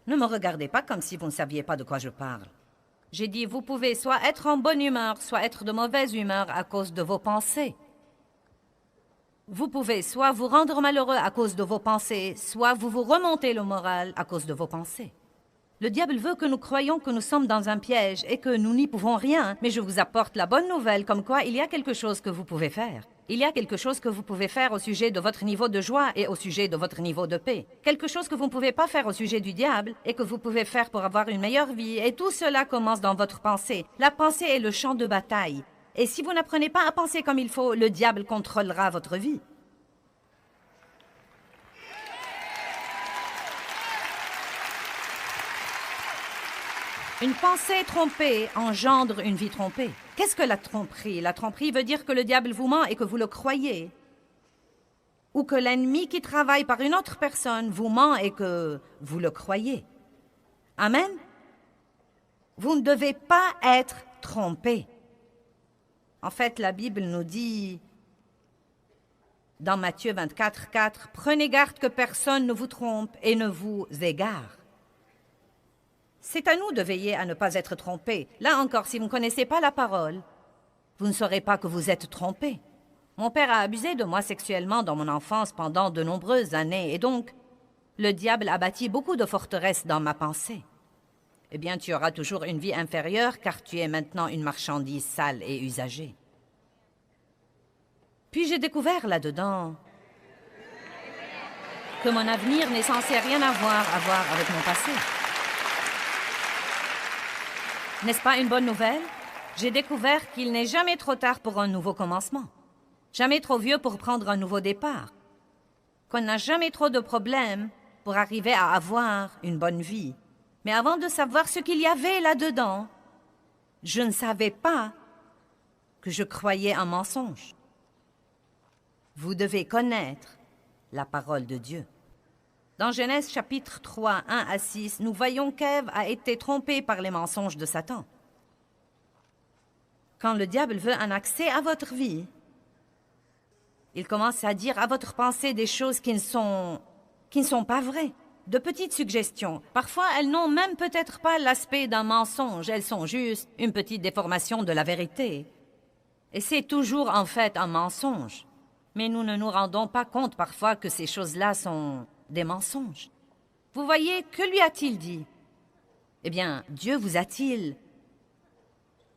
Ne me regardez pas comme si vous ne saviez pas de quoi je parle. J'ai dit, vous pouvez soit être en bonne humeur, soit être de mauvaise humeur à cause de vos pensées. Vous pouvez soit vous rendre malheureux à cause de vos pensées, soit vous vous remontez le moral à cause de vos pensées. Le diable veut que nous croyions que nous sommes dans un piège et que nous n'y pouvons rien, mais je vous apporte la bonne nouvelle comme quoi il y a quelque chose que vous pouvez faire. Il y a quelque chose que vous pouvez faire au sujet de votre niveau de joie et au sujet de votre niveau de paix. Quelque chose que vous ne pouvez pas faire au sujet du diable et que vous pouvez faire pour avoir une meilleure vie. Et tout cela commence dans votre pensée. La pensée est le champ de bataille. Et si vous n'apprenez pas à penser comme il faut, le diable contrôlera votre vie. Une pensée trompée engendre une vie trompée. Qu'est-ce que la tromperie? La tromperie veut dire que le diable vous ment et que vous le croyez. Ou que l'ennemi qui travaille par une autre personne vous ment et que vous le croyez. Amen? Vous ne devez pas être trompé. En fait, la Bible nous dit, dans Matthieu 24, 4, « Prenez garde que personne ne vous trompe et ne vous égare. » C'est à nous de veiller à ne pas être trompés. Là encore, si vous ne connaissez pas la parole, vous ne saurez pas que vous êtes trompés. Mon père a abusé de moi sexuellement dans mon enfance pendant de nombreuses années, et donc, le diable a bâti beaucoup de forteresses dans ma pensée. Eh bien, tu auras toujours une vie inférieure, car tu es maintenant une marchandise sale et usagée. Puis j'ai découvert là-dedans que mon avenir n'est censé rien avoir avec mon passé. N'est-ce pas une bonne nouvelle? J'ai découvert qu'il n'est jamais trop tard pour un nouveau commencement. Jamais trop vieux pour prendre un nouveau départ. Qu'on n'a jamais trop de problèmes pour arriver à avoir une bonne vie. Mais avant de savoir ce qu'il y avait là-dedans, je ne savais pas que je croyais un mensonge. Vous devez connaître la parole de Dieu. Dans Genèse chapitre 3, 1 à 6, nous voyons qu'Ève a été trompée par les mensonges de Satan. Quand le diable veut un accès à votre vie, il commence à dire à votre pensée des choses qui ne sont pas vraies. De petites suggestions. Parfois, elles n'ont même peut-être pas l'aspect d'un mensonge, elles sont juste une petite déformation de la vérité. Et c'est toujours en fait un mensonge. Mais nous ne nous rendons pas compte parfois que ces choses-là sont des mensonges. Vous voyez, que lui a-t-il dit? Eh bien, Dieu vous a-t-il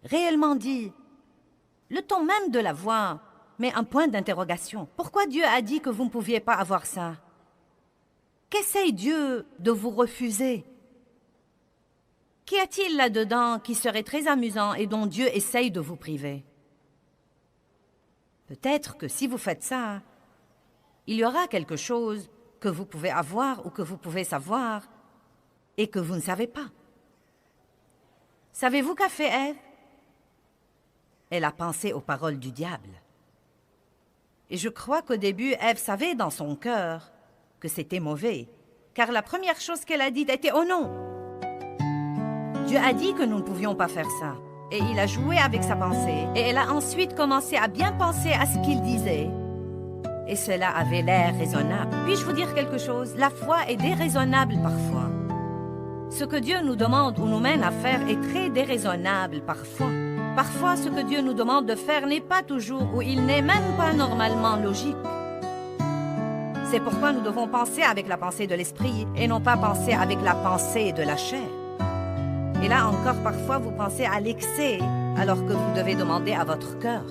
réellement dit? Le ton même de la voix, mais un point d'interrogation. Pourquoi Dieu a dit que vous ne pouviez pas avoir ça? Qu'essaye Dieu de vous refuser? Qu'y a-t-il là-dedans qui serait très amusant et dont Dieu essaye de vous priver? Peut-être que si vous faites ça, il y aura quelque chose que vous pouvez avoir ou que vous pouvez savoir et que vous ne savez pas. Savez-vous qu'a fait Ève? Elle a pensé aux paroles du diable. Et je crois qu'au début, Ève savait dans son cœur que c'était mauvais, car la première chose qu'elle a dite était « Oh non !» Dieu a dit que nous ne pouvions pas faire ça. Et il a joué avec sa pensée. Et elle a ensuite commencé à bien penser à ce qu'il disait. Et cela avait l'air raisonnable. Puis-je vous dire quelque chose? La foi est déraisonnable parfois. Ce que Dieu nous demande ou nous mène à faire est très déraisonnable parfois. Parfois, ce que Dieu nous demande de faire n'est pas toujours ou il n'est même pas normalement logique. C'est pourquoi nous devons penser avec la pensée de l'esprit et non pas penser avec la pensée de la chair. Et là encore, parfois, vous pensez à l'excès alors que vous devez demander à votre cœur.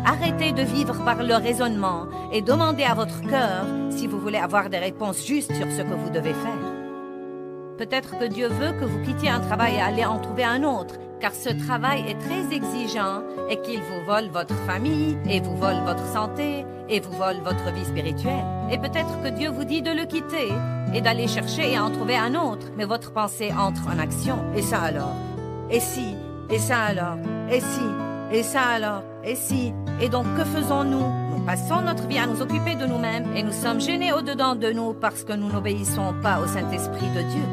Arrêtez de vivre par le raisonnement et demandez à votre cœur si vous voulez avoir des réponses justes sur ce que vous devez faire. Peut-être que Dieu veut que vous quittiez un travail et allez en trouver un autre, car ce travail est très exigeant et qu'il vous vole votre famille, et vous vole votre santé, et vous vole votre vie spirituelle. Et peut-être que Dieu vous dit de le quitter et d'aller chercher et en trouver un autre, mais votre pensée entre en action. Et ça alors? Et si? Et ça alors? Et si? Et ça alors? Et si? Et donc que faisons-nous? Nous passons notre vie à nous occuper de nous-mêmes et nous sommes gênés au-dedans de nous parce que nous n'obéissons pas au Saint-Esprit de Dieu.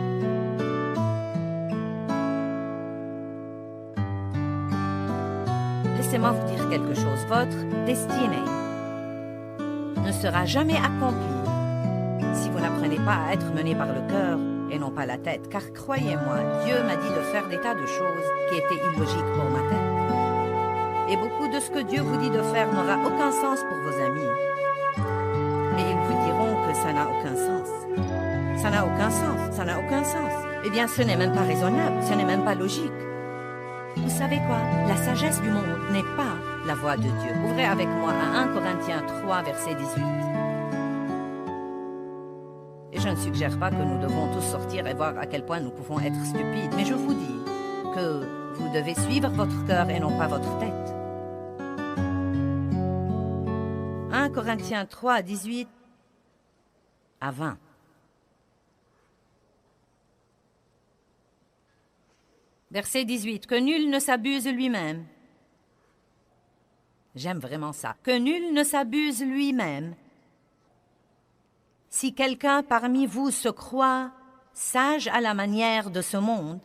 Laissez-moi vous dire quelque chose. Votre destinée ne sera jamais accomplie si vous n'apprenez pas à être mené par le cœur et non pas la tête. Car croyez-moi, Dieu m'a dit de faire des tas de choses qui étaient illogiques pour ma tête. Et beaucoup de ce que Dieu vous dit de faire n'aura aucun sens pour vos amis. Et ils vous diront que ça n'a aucun sens. Ça n'a aucun sens, ça n'a aucun sens. Eh bien, ce n'est même pas raisonnable, ce n'est même pas logique. Vous savez quoi? La sagesse du monde n'est pas la voix de Dieu. Ouvrez avec moi à 1 Corinthiens 3, verset 18. Et je ne suggère pas que nous devons tous sortir et voir à quel point nous pouvons être stupides, mais je vous dis que vous devez suivre votre cœur et non pas votre tête. 1 Corinthiens 3, 18 à 20. Verset 18. Que nul ne s'abuse lui-même. J'aime vraiment ça. Que nul ne s'abuse lui-même. Si quelqu'un parmi vous se croit sage à la manière de ce monde,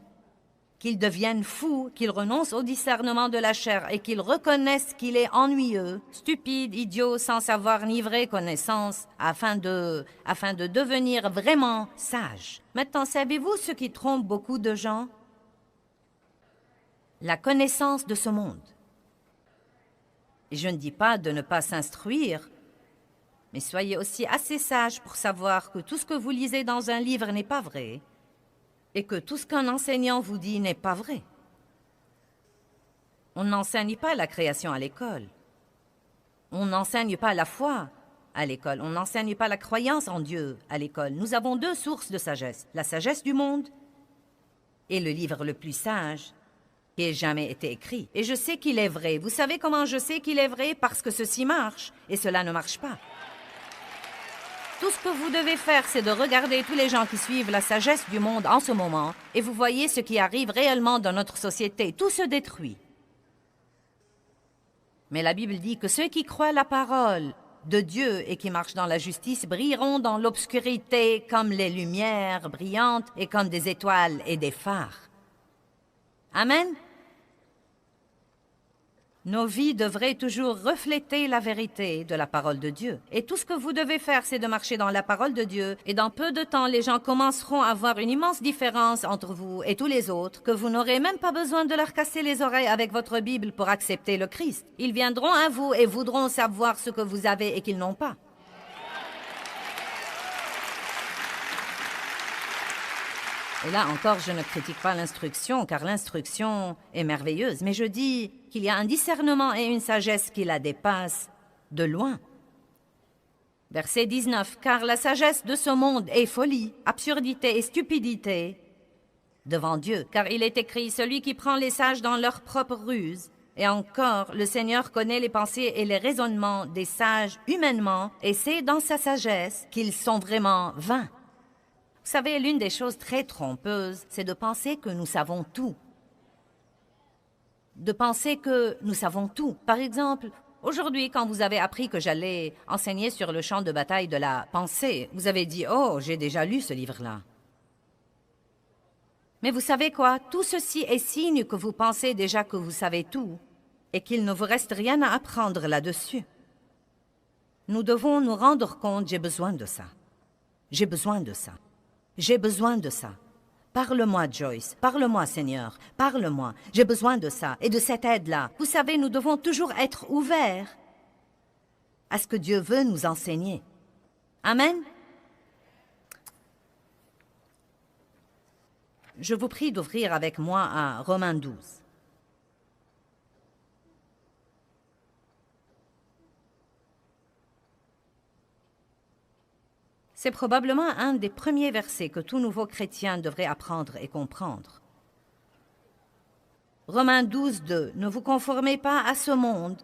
qu'il devienne fou, qu'il renonce au discernement de la chair et qu'il reconnaisse qu'il est ennuyeux, stupide, idiot, sans savoir ni vraie connaissance, afin de devenir vraiment sage. Maintenant, savez-vous ce qui trompe beaucoup de gens? La connaissance de ce monde. Et je ne dis pas de ne pas s'instruire, mais soyez aussi assez sage pour savoir que tout ce que vous lisez dans un livre n'est pas vrai et que tout ce qu'un enseignant vous dit n'est pas vrai. On n'enseigne pas la création à l'école. On n'enseigne pas la foi à l'école. On n'enseigne pas la croyance en Dieu à l'école. Nous avons deux sources de sagesse. La sagesse du monde et le livre le plus sage qui ait jamais été écrit. Et je sais qu'il est vrai. Vous savez comment je sais qu'il est vrai? Parce que ceci marche et cela ne marche pas. Tout ce que vous devez faire, c'est de regarder tous les gens qui suivent la sagesse du monde en ce moment, et vous voyez ce qui arrive réellement dans notre société. Tout se détruit. Mais la Bible dit que ceux qui croient la parole de Dieu et qui marchent dans la justice brilleront dans l'obscurité comme les lumières brillantes et comme des étoiles et des phares. Amen. Nos vies devraient toujours refléter la vérité de la parole de Dieu. Et tout ce que vous devez faire, c'est de marcher dans la parole de Dieu. Et dans peu de temps, les gens commenceront à voir une immense différence entre vous et tous les autres, que vous n'aurez même pas besoin de leur casser les oreilles avec votre Bible pour accepter le Christ. Ils viendront à vous et voudront savoir ce que vous avez et qu'ils n'ont pas. Et là encore, je ne critique pas l'instruction, car l'instruction est merveilleuse, mais je dis qu'il y a un discernement et une sagesse qui la dépassent de loin. Verset 19, « Car la sagesse de ce monde est folie, absurdité et stupidité devant Dieu, car il est écrit, celui qui prend les sages dans leur propre ruse. Et encore, le Seigneur connaît les pensées et les raisonnements des sages humainement, et c'est dans sa sagesse qu'ils sont vraiment vains. » Vous savez, l'une des choses très trompeuses, c'est de penser que nous savons tout. De penser que nous savons tout. Par exemple, aujourd'hui, quand vous avez appris que j'allais enseigner sur le champ de bataille de la pensée, vous avez dit « Oh, j'ai déjà lu ce livre-là. » Mais vous savez quoi? Tout ceci est signe que vous pensez déjà que vous savez tout et qu'il ne vous reste rien à apprendre là-dessus. Nous devons nous rendre compte, j'ai besoin de ça. J'ai besoin de ça. J'ai besoin de ça. Parle-moi, Joyce. Parle-moi, Seigneur. Parle-moi. J'ai besoin de ça et de cette aide-là. Vous savez, nous devons toujours être ouverts à ce que Dieu veut nous enseigner. Amen. Je vous prie d'ouvrir avec moi à Romains 12. C'est probablement un des premiers versets que tout nouveau chrétien devrait apprendre et comprendre. Romains 12, 2. Ne vous conformez pas à ce monde,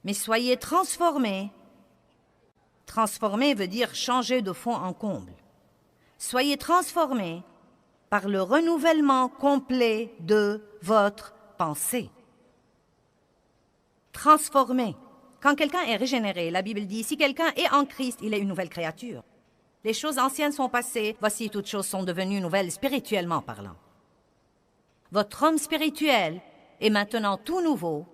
mais soyez transformés. Transformer veut dire changer de fond en comble. Soyez transformés par le renouvellement complet de votre pensée. Transformés. Quand quelqu'un est régénéré, la Bible dit, si quelqu'un est en Christ, il est une nouvelle créature. Les choses anciennes sont passées, voici toutes choses sont devenues nouvelles spirituellement parlant. Votre homme spirituel est maintenant tout nouveau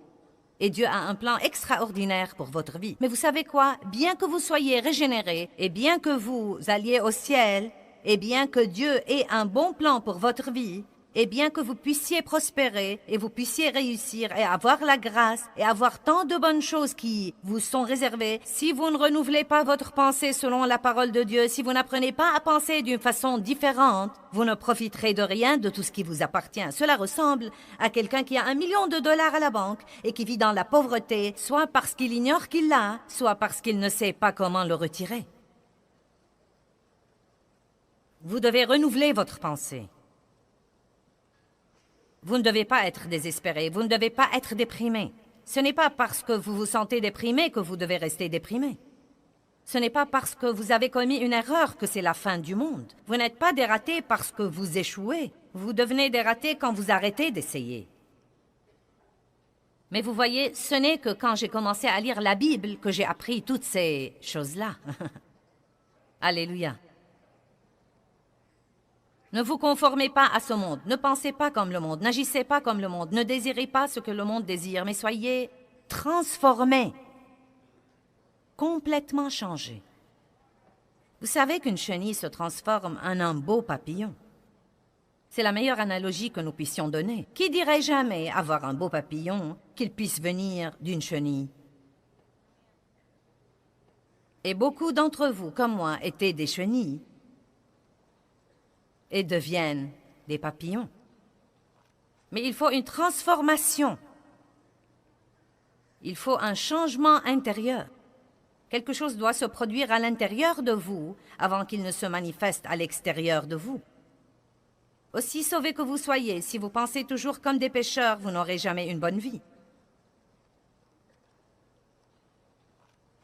et Dieu a un plan extraordinaire pour votre vie. Mais vous savez quoi? Bien que vous soyez régénérés et bien que vous alliez au ciel et bien que Dieu ait un bon plan pour votre vie, Et bien que vous puissiez prospérer et vous puissiez réussir et avoir la grâce et avoir tant de bonnes choses qui vous sont réservées, si vous ne renouvelez pas votre pensée selon la parole de Dieu, si vous n'apprenez pas à penser d'une façon différente, vous ne profiterez de rien de tout ce qui vous appartient. Cela ressemble à quelqu'un qui a $1 million à la banque et qui vit dans la pauvreté, soit parce qu'il ignore qu'il l'a, soit parce qu'il ne sait pas comment le retirer. Vous devez renouveler votre pensée. Vous ne devez pas être désespéré, vous ne devez pas être déprimé. Ce n'est pas parce que vous vous sentez déprimé que vous devez rester déprimé. Ce n'est pas parce que vous avez commis une erreur que c'est la fin du monde. Vous n'êtes pas dératé parce que vous échouez. Vous devenez dératé quand vous arrêtez d'essayer. Mais vous voyez, ce n'est que quand j'ai commencé à lire la Bible que j'ai appris toutes ces choses-là. Alléluia. Ne vous conformez pas à ce monde, ne pensez pas comme le monde, n'agissez pas comme le monde, ne désirez pas ce que le monde désire, mais soyez transformés, complètement changés. Vous savez qu'une chenille se transforme en un beau papillon. C'est la meilleure analogie que nous puissions donner. Qui dirait jamais avoir un beau papillon qu'il puisse venir d'une chenille? Et beaucoup d'entre vous, comme moi, étaient des chenilles et deviennent des papillons. Mais il faut une transformation. Il faut un changement intérieur. Quelque chose doit se produire à l'intérieur de vous avant qu'il ne se manifeste à l'extérieur de vous. Aussi sauvés que vous soyez, si vous pensez toujours comme des pécheurs, vous n'aurez jamais une bonne vie.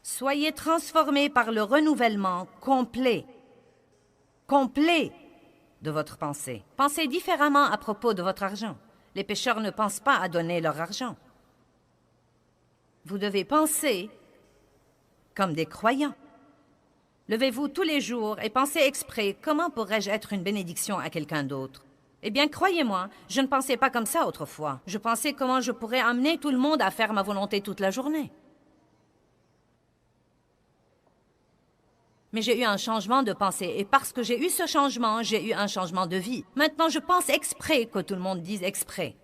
Soyez transformés par le renouvellement complet de votre pensée. Pensez différemment à propos de votre argent. Les pécheurs ne pensent pas à donner leur argent. Vous devez penser comme des croyants. Levez-vous tous les jours et pensez exprès, comment pourrais-je être une bénédiction à quelqu'un d'autre? Eh bien, croyez-moi, je ne pensais pas comme ça autrefois. Je pensais comment je pourrais amener tout le monde à faire ma volonté toute la journée. Mais j'ai eu un changement de pensée, et parce que j'ai eu ce changement, j'ai eu un changement de vie. Maintenant, je pense exprès que tout le monde dise exprès.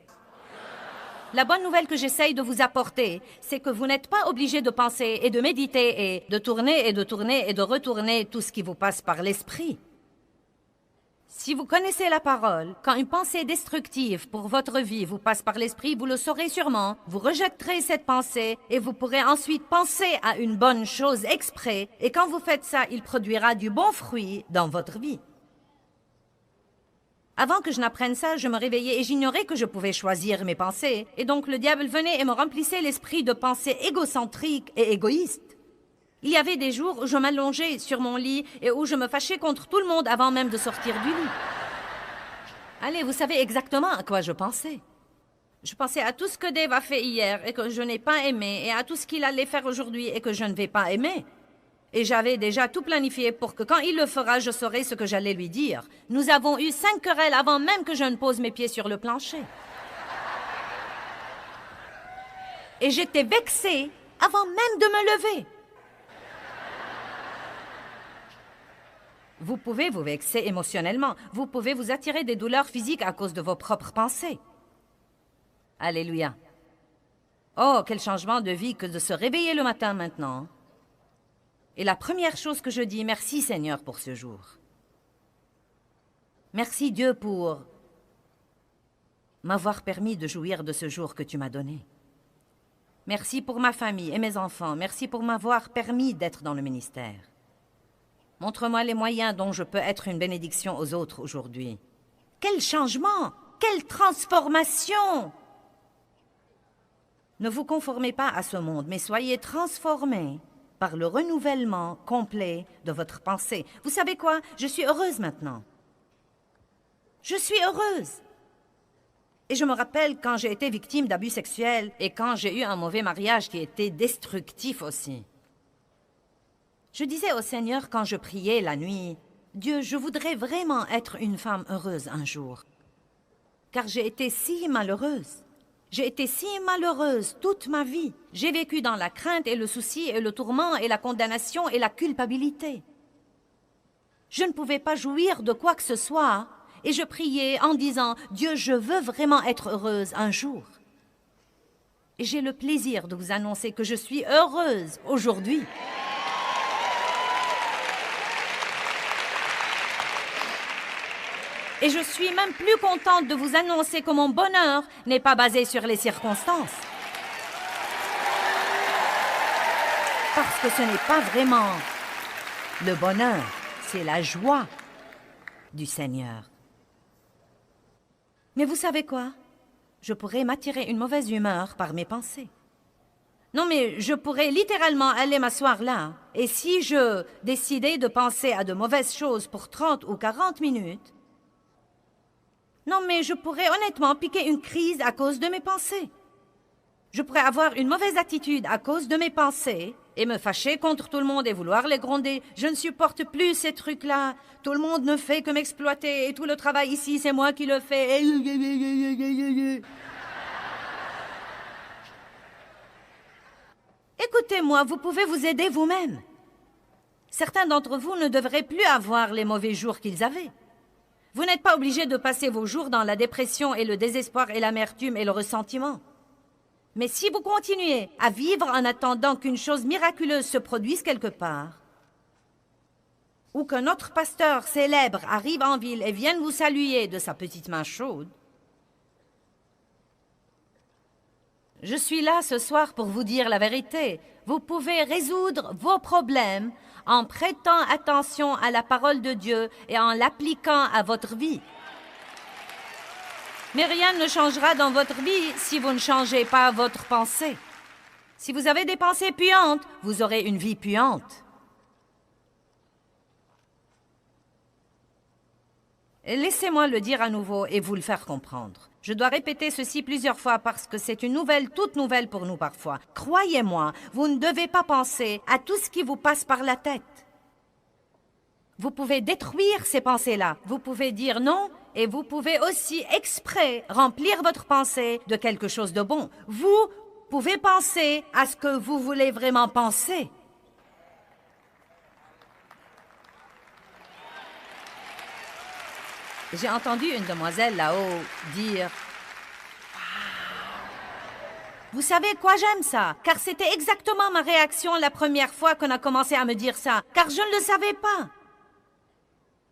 La bonne nouvelle que j'essaye de vous apporter, c'est que vous n'êtes pas obligé de penser et de méditer et de tourner et de tourner et de retourner tout ce qui vous passe par l'esprit. Si vous connaissez la parole, quand une pensée destructive pour votre vie vous passe par l'esprit, vous le saurez sûrement, vous rejetterez cette pensée et vous pourrez ensuite penser à une bonne chose exprès, et quand vous faites ça, il produira du bon fruit dans votre vie. Avant que je n'apprenne ça, je me réveillais et j'ignorais que je pouvais choisir mes pensées, et donc le diable venait et me remplissait l'esprit de pensées égocentriques et égoïstes. Il y avait des jours où je m'allongeais sur mon lit et où je me fâchais contre tout le monde avant même de sortir du lit. Allez, vous savez exactement à quoi je pensais. Je pensais à tout ce que Dave a fait hier et que je n'ai pas aimé, et à tout ce qu'il allait faire aujourd'hui et que je ne vais pas aimer. Et j'avais déjà tout planifié pour que quand il le fera, je saurai ce que j'allais lui dire. Nous avons eu 5 querelles avant même que je ne pose mes pieds sur le plancher. Et j'étais vexée avant même de me lever. Vous pouvez vous vexer émotionnellement. Vous pouvez vous attirer des douleurs physiques à cause de vos propres pensées. Alléluia. Oh, quel changement de vie que de se réveiller le matin maintenant. Et la première chose que je dis, merci Seigneur pour ce jour. Merci Dieu pour m'avoir permis de jouir de ce jour que tu m'as donné. Merci pour ma famille et mes enfants. Merci pour m'avoir permis d'être dans le ministère. Montre-moi les moyens dont je peux être une bénédiction aux autres aujourd'hui. Quel changement! Quelle transformation! Ne vous conformez pas à ce monde, mais soyez transformés par le renouvellement complet de votre pensée. Vous savez quoi? Je suis heureuse maintenant. Je suis heureuse. Et je me rappelle quand j'ai été victime d'abus sexuels et quand j'ai eu un mauvais mariage qui était destructif aussi. Je disais au Seigneur quand je priais la nuit, « Dieu, je voudrais vraiment être une femme heureuse un jour. » Car j'ai été si malheureuse. J'ai été si malheureuse toute ma vie. J'ai vécu dans la crainte et le souci et le tourment et la condamnation et la culpabilité. Je ne pouvais pas jouir de quoi que ce soit et je priais en disant « Dieu, je veux vraiment être heureuse un jour. » Et j'ai le plaisir de vous annoncer que je suis heureuse aujourd'hui. Et je suis même plus contente de vous annoncer que mon bonheur n'est pas basé sur les circonstances. Parce que ce n'est pas vraiment le bonheur, c'est la joie du Seigneur. Mais vous savez quoi? Je pourrais m'attirer une mauvaise humeur par mes pensées. Non, mais je pourrais littéralement aller m'asseoir là, et si je décidais de penser à de mauvaises choses pour 30 ou 40 minutes, non, mais je pourrais honnêtement piquer une crise à cause de mes pensées. Je pourrais avoir une mauvaise attitude à cause de mes pensées et me fâcher contre tout le monde et vouloir les gronder. Je ne supporte plus ces trucs-là. Tout le monde ne fait que m'exploiter et tout le travail ici, c'est moi qui le fais. Écoutez-moi, vous pouvez vous aider vous-même. Certains d'entre vous ne devraient plus avoir les mauvais jours qu'ils avaient. Vous n'êtes pas obligé de passer vos jours dans la dépression et le désespoir et l'amertume et le ressentiment. Mais si vous continuez à vivre en attendant qu'une chose miraculeuse se produise quelque part, ou qu'un autre pasteur célèbre arrive en ville et vienne vous saluer de sa petite main chaude, je suis là ce soir pour vous dire la vérité. Vous pouvez résoudre vos problèmes en prêtant attention à la parole de Dieu et en l'appliquant à votre vie. Mais rien ne changera dans votre vie si vous ne changez pas votre pensée. Si vous avez des pensées puantes, vous aurez une vie puante. Laissez-moi le dire à nouveau et vous le faire comprendre. Je dois répéter ceci plusieurs fois parce que c'est une nouvelle, toute nouvelle pour nous parfois. Croyez-moi, vous ne devez pas penser à tout ce qui vous passe par la tête. Vous pouvez détruire ces pensées-là. Vous pouvez dire non et vous pouvez aussi exprès remplir votre pensée de quelque chose de bon. Vous pouvez penser à ce que vous voulez vraiment penser. J'ai entendu une demoiselle là-haut dire « Vous savez quoi, j'aime ça, car c'était exactement ma réaction la première fois qu'on a commencé à me dire ça, car je ne le savais pas. »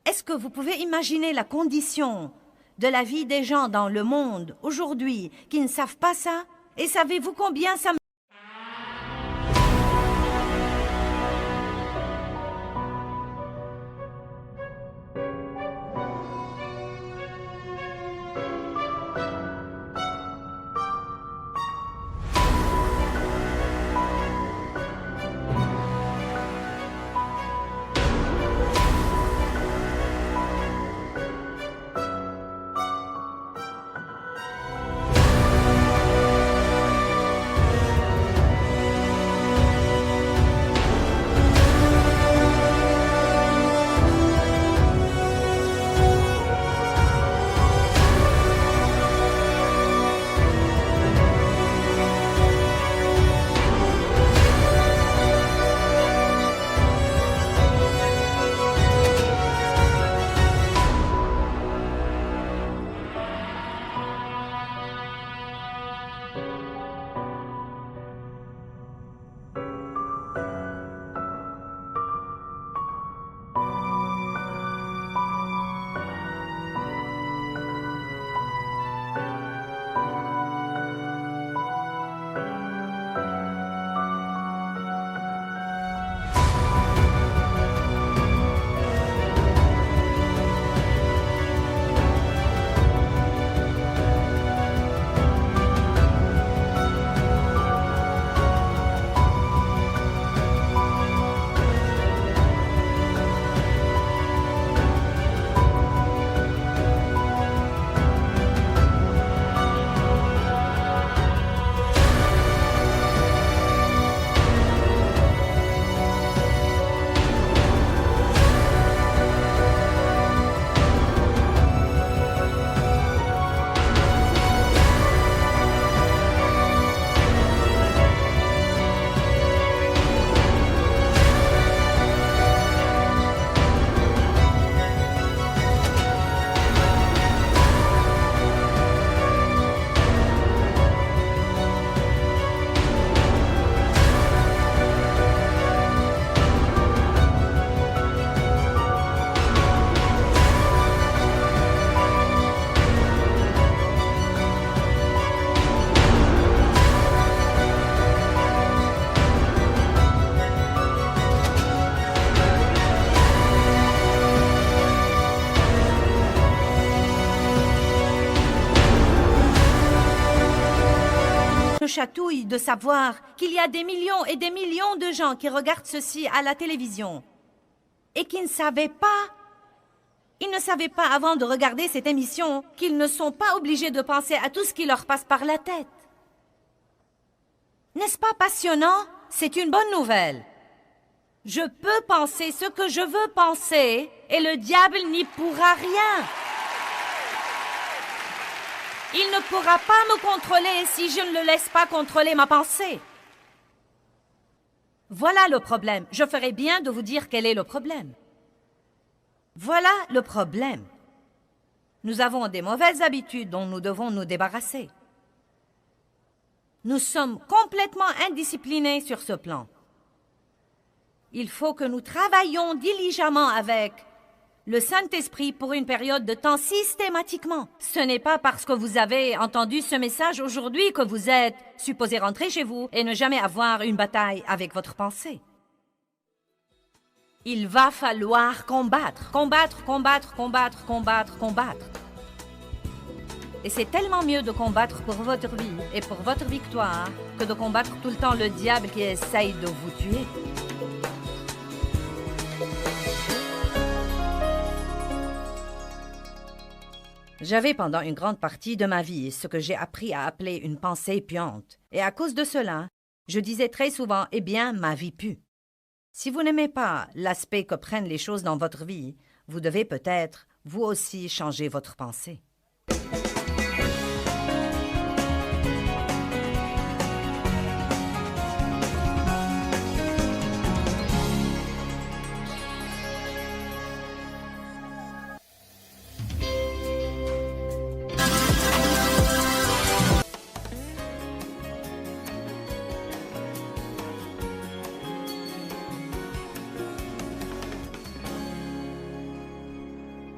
Est-ce que vous pouvez imaginer la condition de la vie des gens dans le monde aujourd'hui qui ne savent pas ça? Et savez-vous combien ça me... chatouille de savoir qu'il y a des millions et des millions de gens qui regardent ceci à la télévision et qui ne savaient pas, ils ne savaient pas avant de regarder cette émission qu'ils ne sont pas obligés de penser à tout ce qui leur passe par la tête. N'est-ce pas passionnant? C'est une bonne nouvelle. Je peux penser ce que je veux penser et le diable n'y pourra rien. Il ne pourra pas me contrôler si je ne le laisse pas contrôler ma pensée. Voilà le problème. Je ferais bien de vous dire quel est le problème. Voilà le problème. Nous avons des mauvaises habitudes dont nous devons nous débarrasser. Nous sommes complètement indisciplinés sur ce plan. Il faut que nous travaillions diligemment avec le Saint-Esprit pour une période de temps systématiquement. Ce n'est pas parce que vous avez entendu ce message aujourd'hui que vous êtes supposé rentrer chez vous et ne jamais avoir une bataille avec votre pensée. Il va falloir combattre, combattre, combattre, combattre, combattre, combattre. Et c'est tellement mieux de combattre pour votre vie et pour votre victoire que de combattre tout le temps le diable qui essaye de vous tuer. J'avais pendant une grande partie de ma vie ce que j'ai appris à appeler une pensée puante. Et à cause de cela, je disais très souvent « Eh bien, ma vie pue ». Si vous n'aimez pas l'aspect que prennent les choses dans votre vie, vous devez peut-être, vous aussi, changer votre pensée.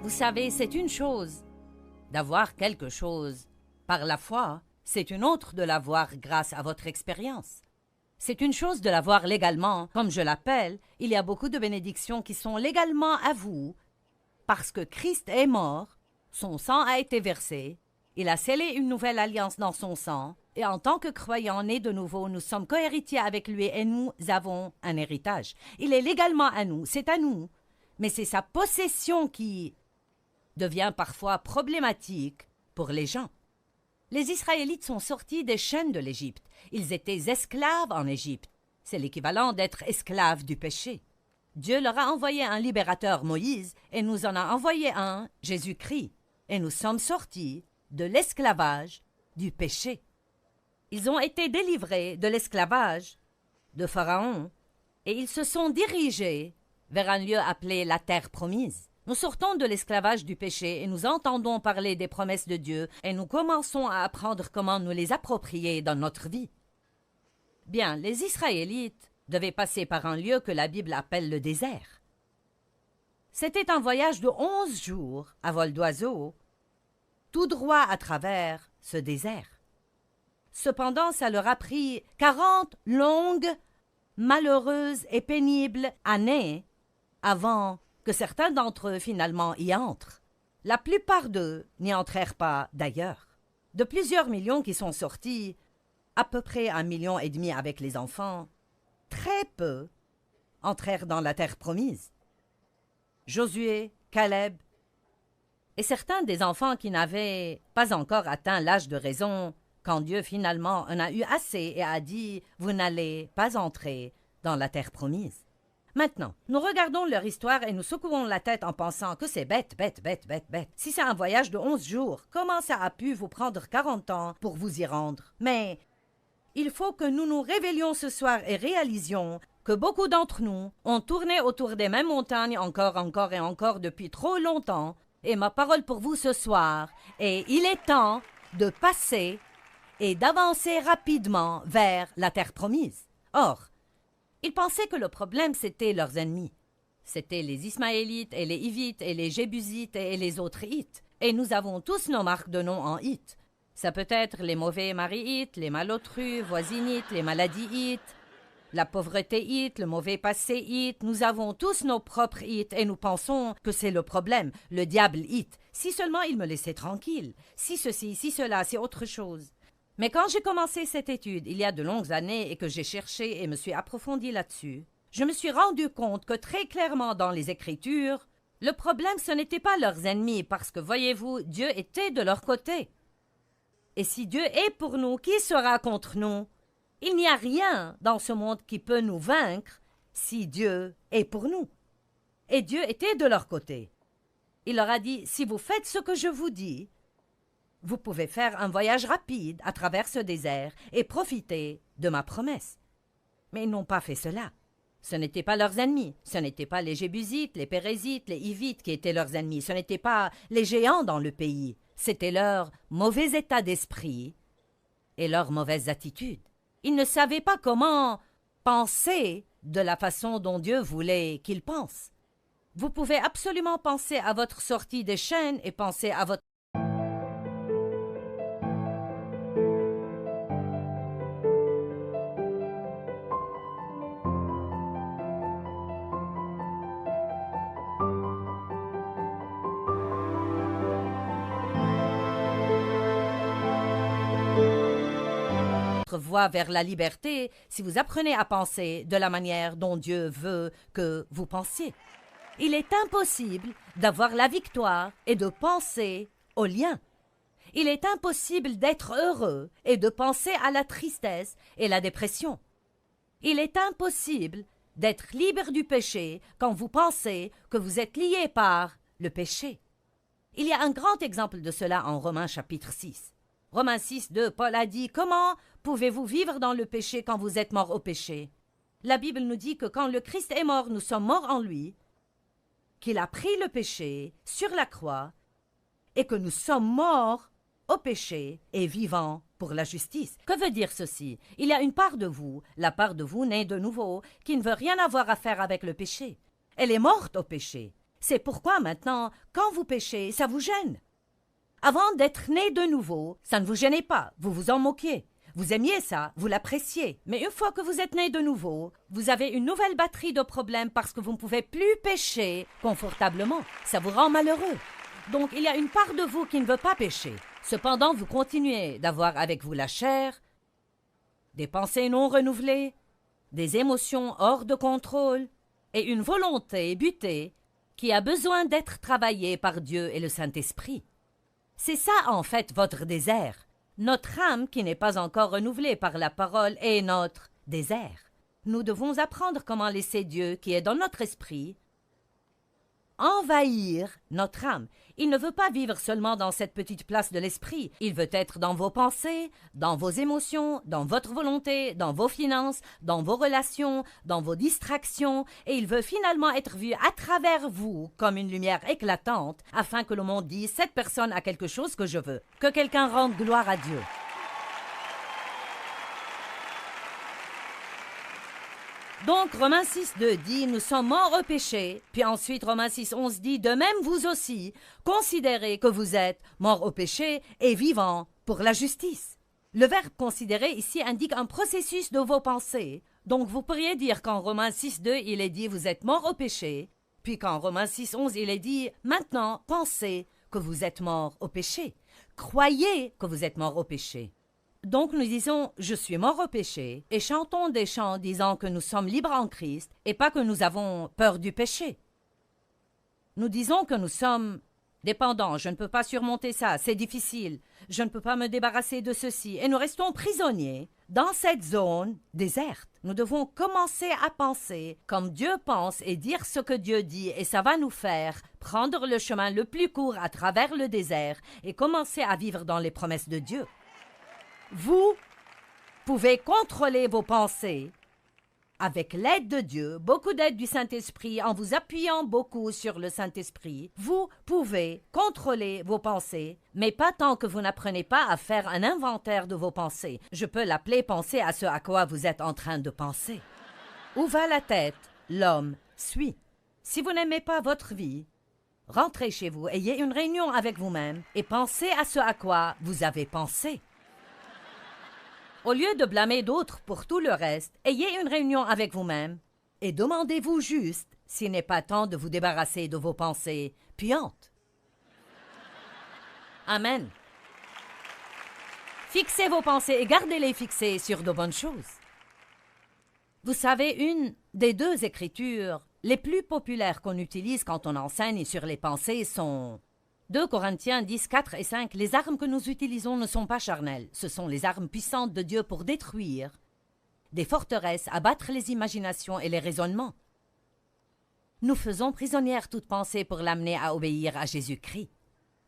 Vous savez, c'est une chose d'avoir quelque chose par la foi, c'est une autre de l'avoir grâce à votre expérience. C'est une chose de l'avoir légalement, comme je l'appelle, il y a beaucoup de bénédictions qui sont légalement à vous, parce que Christ est mort, son sang a été versé, il a scellé une nouvelle alliance dans son sang, et en tant que croyants nés de nouveau, nous sommes cohéritiers avec lui et nous avons un héritage. Il est légalement à nous, c'est à nous, mais c'est sa possession qui devient parfois problématique pour les gens. Les Israélites sont sortis des chaînes de l'Égypte. Ils étaient esclaves en Égypte. C'est l'équivalent d'être esclaves du péché. Dieu leur a envoyé un libérateur, Moïse, et nous en a envoyé un, Jésus-Christ. Et nous sommes sortis de l'esclavage du péché. Ils ont été délivrés de l'esclavage de Pharaon, et ils se sont dirigés vers un lieu appelé la terre promise. Nous sortons de l'esclavage du péché et nous entendons parler des promesses de Dieu et nous commençons à apprendre comment nous les approprier dans notre vie. Bien, les Israélites devaient passer par un lieu que la Bible appelle le désert. C'était un voyage de 11 jours à vol d'oiseau, tout droit à travers ce désert. Cependant, ça leur a pris 40 longues, malheureuses et pénibles années avant que certains d'entre eux finalement y entrent. La plupart d'eux n'y entrèrent pas d'ailleurs. De plusieurs millions qui sont sortis, à peu près 1,5 million avec les enfants, très peu entrèrent dans la terre promise. Josué, Caleb, et certains des enfants qui n'avaient pas encore atteint l'âge de raison, quand Dieu finalement en a eu assez et a dit « Vous n'allez pas entrer dans la terre promise ». Maintenant, nous regardons leur histoire et nous secouons la tête en pensant que c'est bête, bête, bête, bête, bête. Si c'est un voyage de 11 jours, comment ça a pu vous prendre 40 ans pour vous y rendre? Mais il faut que nous nous réveillions ce soir et réalisions que beaucoup d'entre nous ont tourné autour des mêmes montagnes encore et encore depuis trop longtemps. Et ma parole pour vous ce soir est il est temps de passer et d'avancer rapidement vers la terre promise. Or, ils pensaient que le problème, c'était leurs ennemis. C'était les Ismaélites et les Hivites et les Jébusites et les autres Hites. Et nous avons tous nos marques de nom en Hites. Ça peut être les mauvais maris Hites, les malotrus, voisinites, les maladies Hites, la pauvreté Hite, le mauvais passé Hite. Nous avons tous nos propres Hites et nous pensons que c'est le problème, le diable Hite. Si seulement il me laissait tranquille. Si ceci, si cela, c'est autre chose. Mais quand j'ai commencé cette étude il y a de longues années et que j'ai cherché et me suis approfondi là-dessus, je me suis rendu compte que très clairement dans les Écritures, le problème ce n'était pas leurs ennemis parce que, voyez-vous, Dieu était de leur côté. Et si Dieu est pour nous, qui sera contre nous? Il n'y a rien dans ce monde qui peut nous vaincre si Dieu est pour nous. Et Dieu était de leur côté. Il leur a dit, si vous faites ce que je vous dis, vous pouvez faire un voyage rapide à travers ce désert et profiter de ma promesse. Mais ils n'ont pas fait cela. Ce n'étaient pas leurs ennemis. Ce n'étaient pas les Jébusites, les Pérézites, les Hivites qui étaient leurs ennemis. Ce n'étaient pas les géants dans le pays. C'était leur mauvais état d'esprit et leur mauvaise attitude. Ils ne savaient pas comment penser de la façon dont Dieu voulait qu'ils pensent. Vous pouvez absolument penser à votre sortie des chaînes et penser à votre voie vers la liberté si vous apprenez à penser de la manière dont Dieu veut que vous pensiez. Il est impossible d'avoir la victoire et de penser au lien. Il est impossible d'être heureux et de penser à la tristesse et la dépression. Il est impossible d'être libre du péché quand vous pensez que vous êtes lié par le péché. Il y a un grand exemple de cela en Romains chapitre 6. Romains 6, 2, Paul a dit « Comment pouvez-vous vivre dans le péché quand vous êtes mort au péché ?» La Bible nous dit que quand le Christ est mort, nous sommes morts en lui, qu'il a pris le péché sur la croix et que nous sommes morts au péché et vivants pour la justice. Que veut dire ceci? Il y a une part de vous, la part de vous née de nouveau, qui ne veut rien avoir à faire avec le péché. Elle est morte au péché. C'est pourquoi maintenant, quand vous péchez, ça vous gêne. Avant d'être né de nouveau, ça ne vous gênait pas, vous vous en moquiez. Vous aimiez ça, vous l'appréciez. Mais une fois que vous êtes né de nouveau, vous avez une nouvelle batterie de problèmes parce que vous ne pouvez plus pécher confortablement. Ça vous rend malheureux. Donc il y a une part de vous qui ne veut pas pécher. Cependant, vous continuez d'avoir avec vous la chair, des pensées non renouvelées, des émotions hors de contrôle et une volonté butée qui a besoin d'être travaillée par Dieu et le Saint-Esprit. C'est ça en fait votre désert. Notre âme qui n'est pas encore renouvelée par la parole est notre désert. Nous devons apprendre comment laisser Dieu, qui est dans notre esprit, envahir notre âme. Il ne veut pas vivre seulement dans cette petite place de l'esprit. Il veut être dans vos pensées, dans vos émotions, dans votre volonté, dans vos finances, dans vos relations, dans vos distractions, et il veut finalement être vu à travers vous comme une lumière éclatante, afin que le monde dise « Cette personne a quelque chose que je veux ». Que quelqu'un rende gloire à Dieu. Donc, Romains 6.2 dit « Nous sommes morts au péché ». Puis ensuite, Romains 6.11 dit « De même, vous aussi, considérez que vous êtes morts au péché et vivants pour la justice ». Le verbe « considérer » ici indique un processus de vos pensées. Donc, vous pourriez dire qu'en Romains 6.2, il est dit « Vous êtes morts au péché ». Puis qu'en Romains 6.11, il est dit « Maintenant, pensez que vous êtes morts au péché. Croyez que vous êtes morts au péché. » Donc nous disons « Je suis mort au péché » et chantons des chants disant que nous sommes libres en Christ et pas que nous avons peur du péché. Nous disons que nous sommes dépendants, je ne peux pas surmonter ça, c'est difficile, je ne peux pas me débarrasser de ceci et nous restons prisonniers dans cette zone déserte. Nous devons commencer à penser comme Dieu pense et dire ce que Dieu dit et ça va nous faire prendre le chemin le plus court à travers le désert et commencer à vivre dans les promesses de Dieu. Vous pouvez contrôler vos pensées avec l'aide de Dieu, beaucoup d'aide du Saint-Esprit, en vous appuyant beaucoup sur le Saint-Esprit. Vous pouvez contrôler vos pensées, mais pas tant que vous n'apprenez pas à faire un inventaire de vos pensées. Je peux l'appeler penser à ce à quoi vous êtes en train de penser. Où va la tête? L'homme suit. Si vous n'aimez pas votre vie, rentrez chez vous, ayez une réunion avec vous-même et pensez à ce à quoi vous avez pensé. Au lieu de blâmer d'autres pour tout le reste, ayez une réunion avec vous-même et demandez-vous juste s'il n'est pas temps de vous débarrasser de vos pensées puantes. Amen. Fixez vos pensées et gardez-les fixées sur de bonnes choses. Vous savez, une des deux écritures les plus populaires qu'on utilise quand on enseigne sur les pensées sont 2 Corinthiens 10, 4 et 5. Les armes que nous utilisons ne sont pas charnelles. Ce sont les armes puissantes de Dieu pour détruire des forteresses, abattre les imaginations et les raisonnements. Nous faisons prisonnière toute pensée pour l'amener à obéir à Jésus-Christ.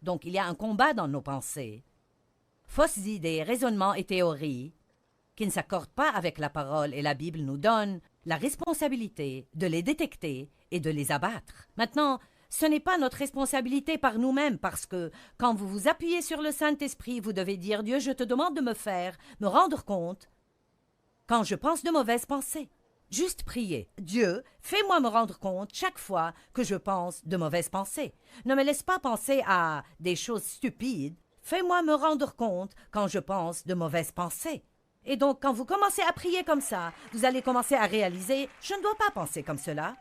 Donc il y a un combat dans nos pensées. Fausses idées, raisonnements et théories qui ne s'accordent pas avec la parole, et la Bible nous donne la responsabilité de les détecter et de les abattre. Maintenant, ce n'est pas notre responsabilité par nous-mêmes, parce que quand vous vous appuyez sur le Saint-Esprit, vous devez dire « Dieu, je te demande de me rendre compte quand je pense de mauvaises pensées. » Juste prier. « Dieu, fais-moi me rendre compte chaque fois que je pense de mauvaises pensées. Ne me laisse pas penser à des choses stupides. Fais-moi me rendre compte quand je pense de mauvaises pensées. » Et donc, quand vous commencez à prier comme ça, vous allez commencer à réaliser « Je ne dois pas penser comme cela.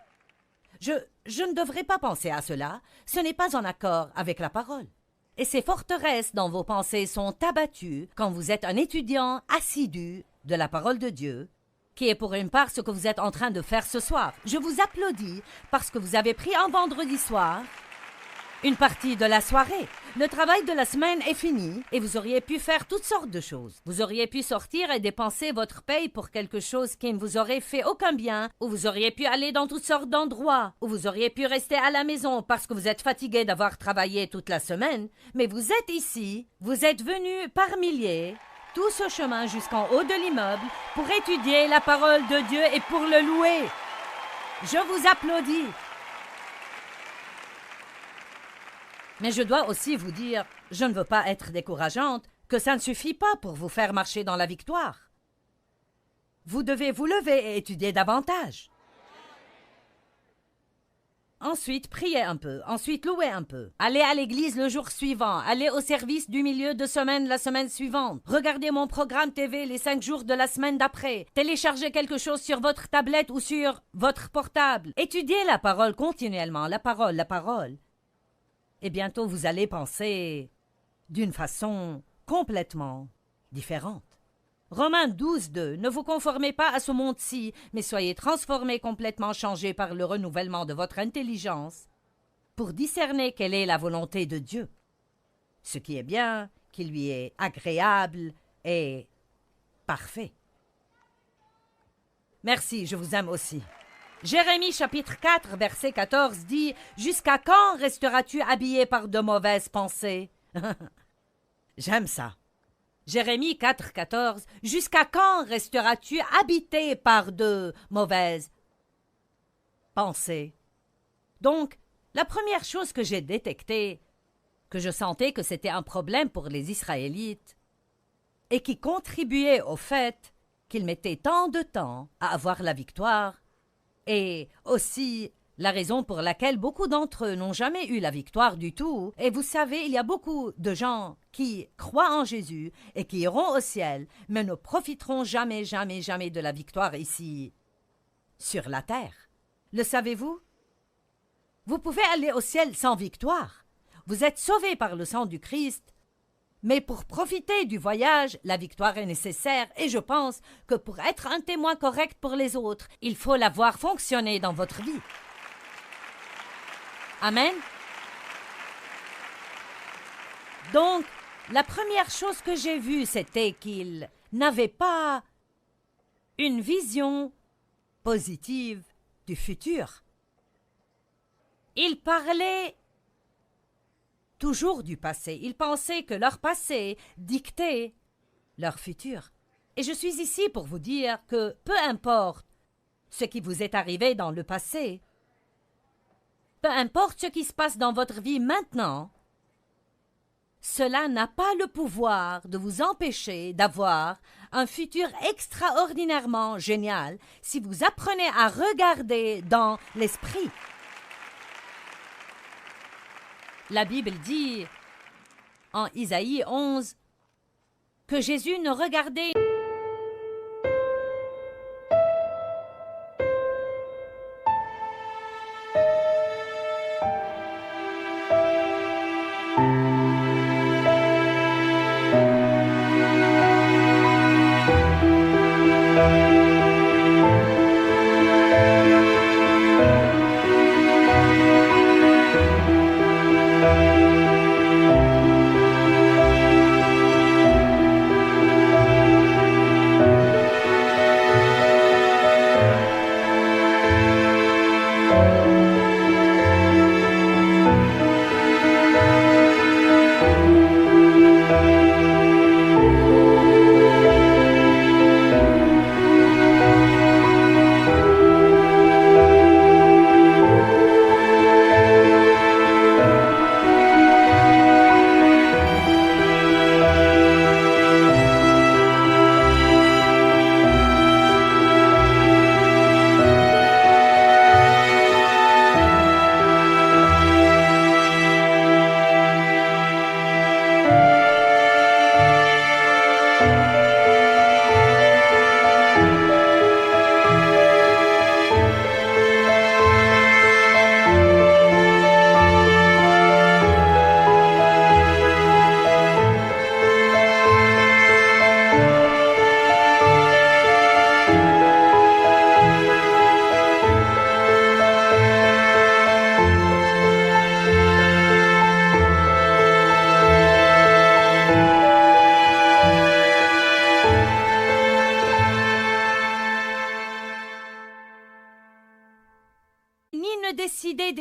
Je ne devrais pas penser à cela. Ce n'est pas en accord avec la parole. » Et ces forteresses dans vos pensées sont abattues quand vous êtes un étudiant assidu de la parole de Dieu, qui est pour une part ce que vous êtes en train de faire ce soir. Je vous applaudis parce que vous avez pris un vendredi soir une partie de la soirée. Le travail de la semaine est fini et vous auriez pu faire toutes sortes de choses. Vous auriez pu sortir et dépenser votre paye pour quelque chose qui ne vous aurait fait aucun bien, ou vous auriez pu aller dans toutes sortes d'endroits, ou vous auriez pu rester à la maison parce que vous êtes fatigué d'avoir travaillé toute la semaine. Mais vous êtes ici, vous êtes venus par milliers, tout ce chemin jusqu'en haut de l'immeuble pour étudier la parole de Dieu et pour le louer. Je vous applaudis. Mais je dois aussi vous dire, je ne veux pas être décourageante, que ça ne suffit pas pour vous faire marcher dans la victoire. Vous devez vous lever et étudier davantage. Ensuite, priez un peu. Ensuite, louez un peu. Allez à l'église le jour suivant. Allez au service du milieu de semaine la semaine suivante. Regardez mon programme TV les 5 jours de la semaine d'après. Téléchargez quelque chose sur votre tablette ou sur votre portable. Étudiez la parole continuellement. La parole. Et bientôt vous allez penser d'une façon complètement différente. Romains 12, 2. Ne vous conformez pas à ce monde-ci, mais soyez transformés, complètement changés par le renouvellement de votre intelligence, pour discerner quelle est la volonté de Dieu, ce qui est bien, qui lui est agréable et parfait. Merci, je vous aime aussi. Jérémie chapitre 4, verset 14 dit « Jusqu'à quand resteras-tu habillé par de mauvaises pensées ?» J'aime ça. Jérémie 4, 14 « Jusqu'à quand resteras-tu habité par de mauvaises pensées ?» Donc, la première chose que j'ai détectée, que je sentais que c'était un problème pour les Israélites, et qui contribuait au fait qu'ils mettaient tant de temps à avoir la victoire, et aussi la raison pour laquelle beaucoup d'entre eux n'ont jamais eu la victoire du tout. Et vous savez, il y a beaucoup de gens qui croient en Jésus et qui iront au ciel, mais ne profiteront jamais de la victoire ici, sur la terre. Le savez-vous? Vous pouvez aller au ciel sans victoire. Vous êtes sauvés par le sang du Christ. Mais pour profiter du voyage, la victoire est nécessaire et je pense que pour être un témoin correct pour les autres, il faut la voir fonctionner dans votre vie. Amen. Donc, la première chose que j'ai vue, c'était qu'ils n'avaient pas une vision positive du futur. Ils parlaient toujours du passé. Ils pensaient que leur passé dictait leur futur. Et je suis ici pour vous dire que peu importe ce qui vous est arrivé dans le passé, peu importe ce qui se passe dans votre vie maintenant, cela n'a pas le pouvoir de vous empêcher d'avoir un futur extraordinairement génial si vous apprenez à regarder dans l'esprit. La Bible dit, en Isaïe 11, que Jésus ne regardait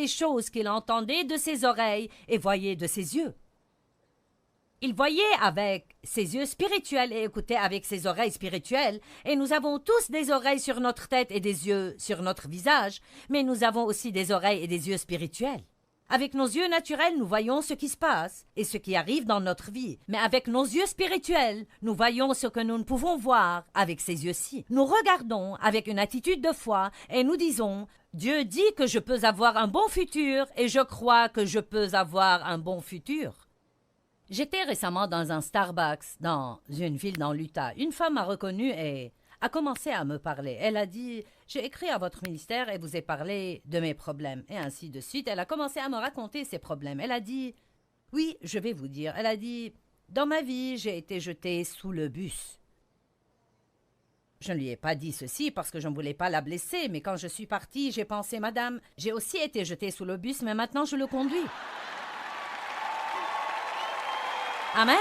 les choses qu'il entendait de ses oreilles et voyait de ses yeux. Il voyait avec ses yeux spirituels et écoutait avec ses oreilles spirituelles, et nous avons tous des oreilles sur notre tête et des yeux sur notre visage, mais nous avons aussi des oreilles et des yeux spirituels. Avec nos yeux naturels, nous voyons ce qui se passe et ce qui arrive dans notre vie. Mais avec nos yeux spirituels, nous voyons ce que nous ne pouvons voir avec ces yeux-ci. Nous regardons avec une attitude de foi et nous disons « Dieu dit que je peux avoir un bon futur et je crois que je peux avoir un bon futur. » J'étais récemment dans un Starbucks dans une ville dans l'Utah. Une femme m'a reconnue et a commencé à me parler. Elle a dit « J'ai écrit à votre ministère et vous ai parlé de mes problèmes. » Et ainsi de suite. Elle a commencé à me raconter ses problèmes. Elle a dit « Oui, je vais vous dire. » Elle a dit « Dans ma vie, j'ai été jetée sous le bus. » Je ne lui ai pas dit ceci parce que je ne voulais pas la blesser, mais quand je suis partie, j'ai pensé « Madame, j'ai aussi été jetée sous le bus, mais maintenant je le conduis. » Amen.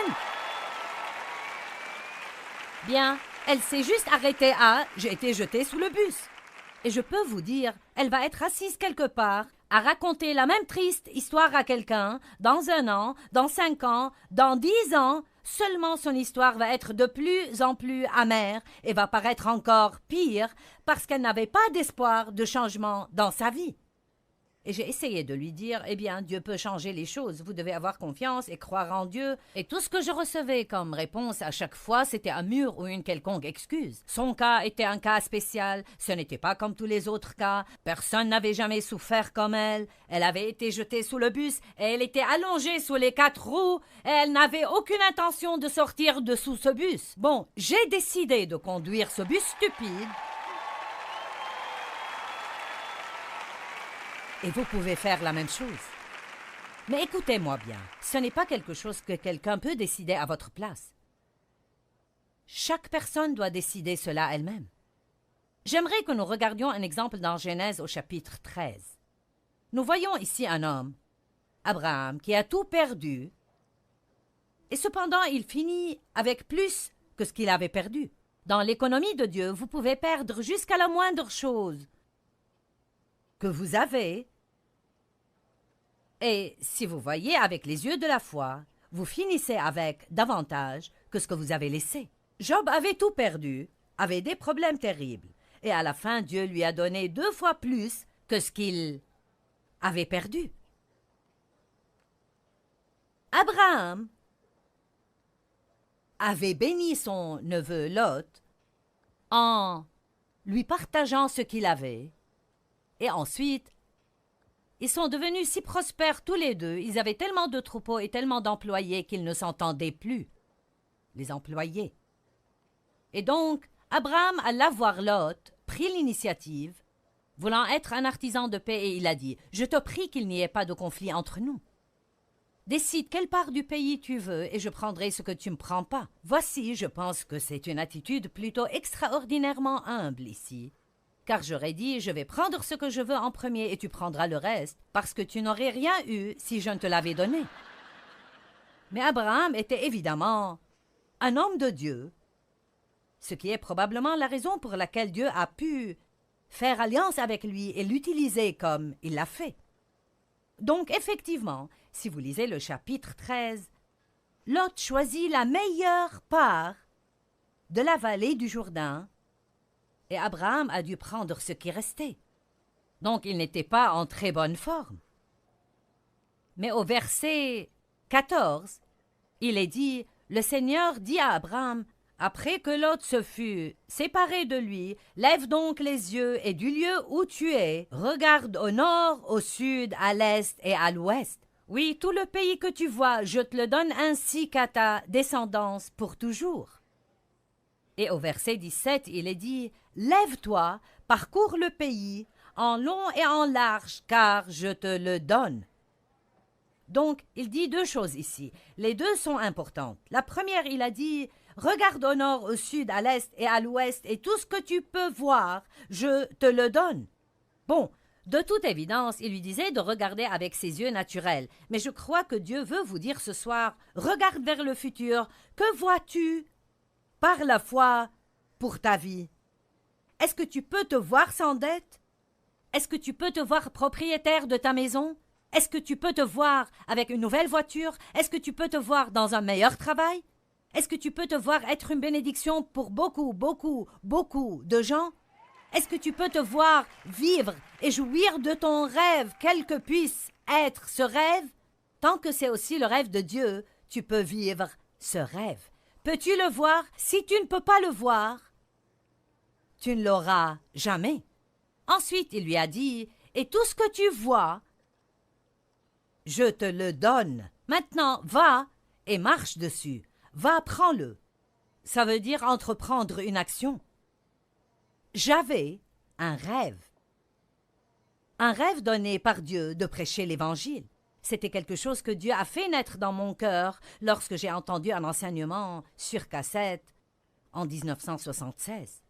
Bien, elle s'est juste arrêtée à « j'ai été jetée sous le bus ». Et je peux vous dire, elle va être assise quelque part à raconter la même triste histoire à quelqu'un dans 1 an, dans 5 ans, dans 10 ans. Seulement son histoire va être de plus en plus amère et va paraître encore pire parce qu'elle n'avait pas d'espoir de changement dans sa vie. Et j'ai essayé de lui dire, eh bien, Dieu peut changer les choses, vous devez avoir confiance et croire en Dieu. Et tout ce que je recevais comme réponse à chaque fois, c'était un mur ou une quelconque excuse. Son cas était un cas spécial, ce n'était pas comme tous les autres cas, personne n'avait jamais souffert comme elle avait été jetée sous le bus et elle était allongée sous les 4 roues et elle n'avait aucune intention de sortir de sous ce bus. Bon, j'ai décidé de conduire ce bus stupide. Et vous pouvez faire la même chose. Mais écoutez-moi bien, ce n'est pas quelque chose que quelqu'un peut décider à votre place. Chaque personne doit décider cela elle-même. J'aimerais que nous regardions un exemple dans Genèse au chapitre 13. Nous voyons ici un homme, Abraham, qui a tout perdu, et cependant il finit avec plus que ce qu'il avait perdu. Dans l'économie de Dieu, vous pouvez perdre jusqu'à la moindre chose que vous avez. Et si vous voyez avec les yeux de la foi, vous finissez avec davantage que ce que vous avez laissé. Job avait tout perdu, avait des problèmes terribles, et à la fin, Dieu lui a donné 2 fois plus que ce qu'il avait perdu. Abraham avait béni son neveu Lot en lui partageant ce qu'il avait, et ensuite, ils sont devenus si prospères tous les deux, ils avaient tellement de troupeaux et tellement d'employés qu'ils ne s'entendaient plus, les employés. Et donc, Abraham alla voir Lot, prit l'initiative, voulant être un artisan de paix, et il a dit « Je te prie qu'il n'y ait pas de conflit entre nous. Décide quelle part du pays tu veux, et je prendrai ce que tu ne me prends pas. » Voici, je pense que c'est une attitude plutôt extraordinairement humble ici. Car j'aurais dit, je vais prendre ce que je veux en premier et tu prendras le reste, parce que tu n'aurais rien eu si je ne te l'avais donné. Mais Abraham était évidemment un homme de Dieu, ce qui est probablement la raison pour laquelle Dieu a pu faire alliance avec lui et l'utiliser comme il l'a fait. Donc, effectivement, si vous lisez le chapitre 13, Lot choisit la meilleure part de la vallée du Jourdain, et Abraham a dû prendre ce qui restait. Donc il n'était pas en très bonne forme. Mais au verset 14, il est dit, « Le Seigneur dit à Abraham, après que Lot se fut séparé de lui, lève donc les yeux et du lieu où tu es, regarde au nord, au sud, à l'est et à l'ouest. Oui, tout le pays que tu vois, je te le donne ainsi qu'à ta descendance pour toujours. » Et au verset 17, il est dit, « Lève-toi, parcours le pays, en long et en large, car je te le donne. » Donc, il dit 2 choses ici. Les 2 sont importantes. La première, il a dit, « Regarde au nord, au sud, à l'est et à l'ouest, et tout ce que tu peux voir, je te le donne. » Bon, de toute évidence, il lui disait de regarder avec ses yeux naturels. Mais je crois que Dieu veut vous dire ce soir, « Regarde vers le futur. Que vois-tu par la foi pour ta vie? Est-ce que tu peux te voir sans dette? Est-ce que tu peux te voir propriétaire de ta maison? Est-ce que tu peux te voir avec une nouvelle voiture? Est-ce que tu peux te voir dans un meilleur travail? Est-ce que tu peux te voir être une bénédiction pour beaucoup, beaucoup, beaucoup de gens? Est-ce que tu peux te voir vivre et jouir de ton rêve, quel que puisse être ce rêve? Tant que c'est aussi le rêve de Dieu, tu peux vivre ce rêve. Peux-tu le voir? Si tu ne peux pas le voir, tu ne l'auras jamais. Ensuite, il lui a dit, « Et tout ce que tu vois, je te le donne. Maintenant, va et marche dessus. Va, prends-le. » Ça veut dire entreprendre une action. J'avais un rêve. Un rêve donné par Dieu de prêcher l'Évangile. C'était quelque chose que Dieu a fait naître dans mon cœur lorsque j'ai entendu un enseignement sur cassette en 1976.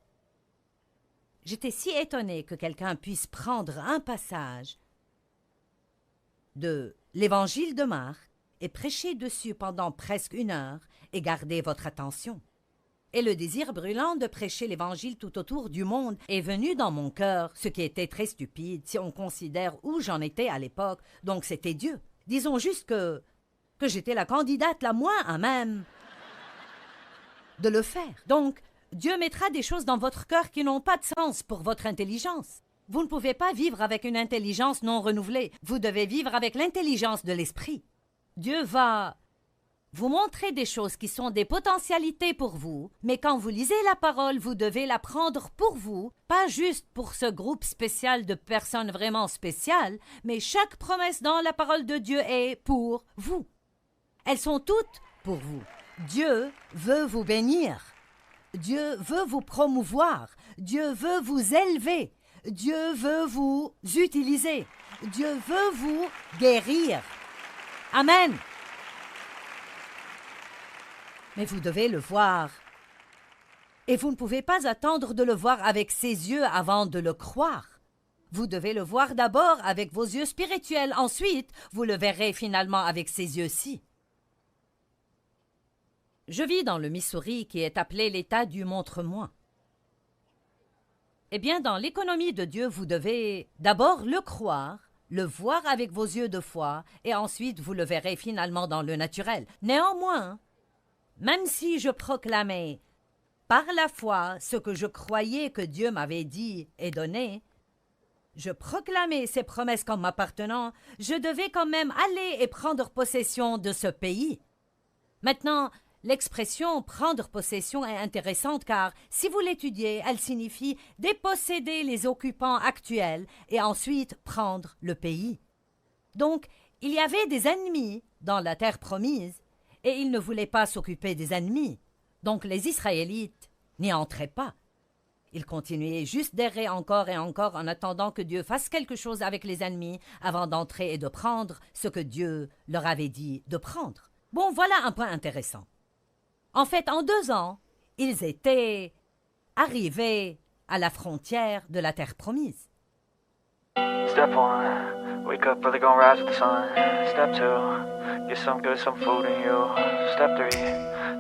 J'étais si étonnée que quelqu'un puisse prendre un passage de l'Évangile de Marc et prêcher dessus pendant presque 1 heure et garder votre attention. Et le désir brûlant de prêcher l'Évangile tout autour du monde est venu dans mon cœur, ce qui était très stupide si on considère où j'en étais à l'époque, donc c'était Dieu. Disons juste que j'étais la candidate la moins à même de le faire. Donc, Dieu mettra des choses dans votre cœur qui n'ont pas de sens pour votre intelligence. Vous ne pouvez pas vivre avec une intelligence non renouvelée. Vous devez vivre avec l'intelligence de l'esprit. Dieu va vous montrer des choses qui sont des potentialités pour vous, mais quand vous lisez la parole, vous devez la prendre pour vous, pas juste pour ce groupe spécial de personnes vraiment spéciales, mais chaque promesse dans la parole de Dieu est pour vous. Elles sont toutes pour vous. Dieu veut vous bénir. Dieu veut vous promouvoir. Dieu veut vous élever. Dieu veut vous utiliser. Dieu veut vous guérir. Amen. Mais vous devez le voir. Et vous ne pouvez pas attendre de le voir avec ses yeux avant de le croire. Vous devez le voir d'abord avec vos yeux spirituels. Ensuite, vous le verrez finalement avec ses yeux-ci. Je vis dans le Missouri qui est appelé l'État du montre-moi. Eh bien, dans l'économie de Dieu, vous devez d'abord le croire, le voir avec vos yeux de foi, et ensuite vous le verrez finalement dans le naturel. Néanmoins, même si je proclamais par la foi ce que je croyais que Dieu m'avait dit et donné, je proclamais ces promesses comme m'appartenant, je devais quand même aller et prendre possession de ce pays. Maintenant, l'expression « prendre possession » est intéressante car, si vous l'étudiez, elle signifie déposséder les occupants actuels et ensuite prendre le pays. Donc, il y avait des ennemis dans la terre promise et ils ne voulaient pas s'occuper des ennemis. Donc, les Israélites n'y entraient pas. Ils continuaient juste d'errer encore et encore en attendant que Dieu fasse quelque chose avec les ennemis avant d'entrer et de prendre ce que Dieu leur avait dit de prendre. Bon, voilà un point intéressant. En fait, en 2 ans, ils étaient arrivés à la frontière de la terre promise.
Step 1, wake up early, gonna rise with the sun. Step 2, get some good, some food in you. Step 3,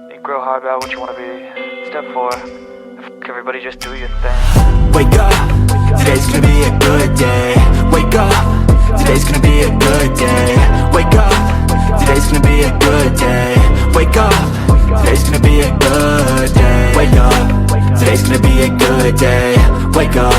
think real hard about what you wanna be. Step 4, fuck everybody, just do your thing.
Wake up, today's gonna be a good day. Wake up, today's gonna be a good day. Wake up, today's gonna be a good day. Wake up, today's gonna be a good day. Wake up, today's gonna be a good day. Wake up,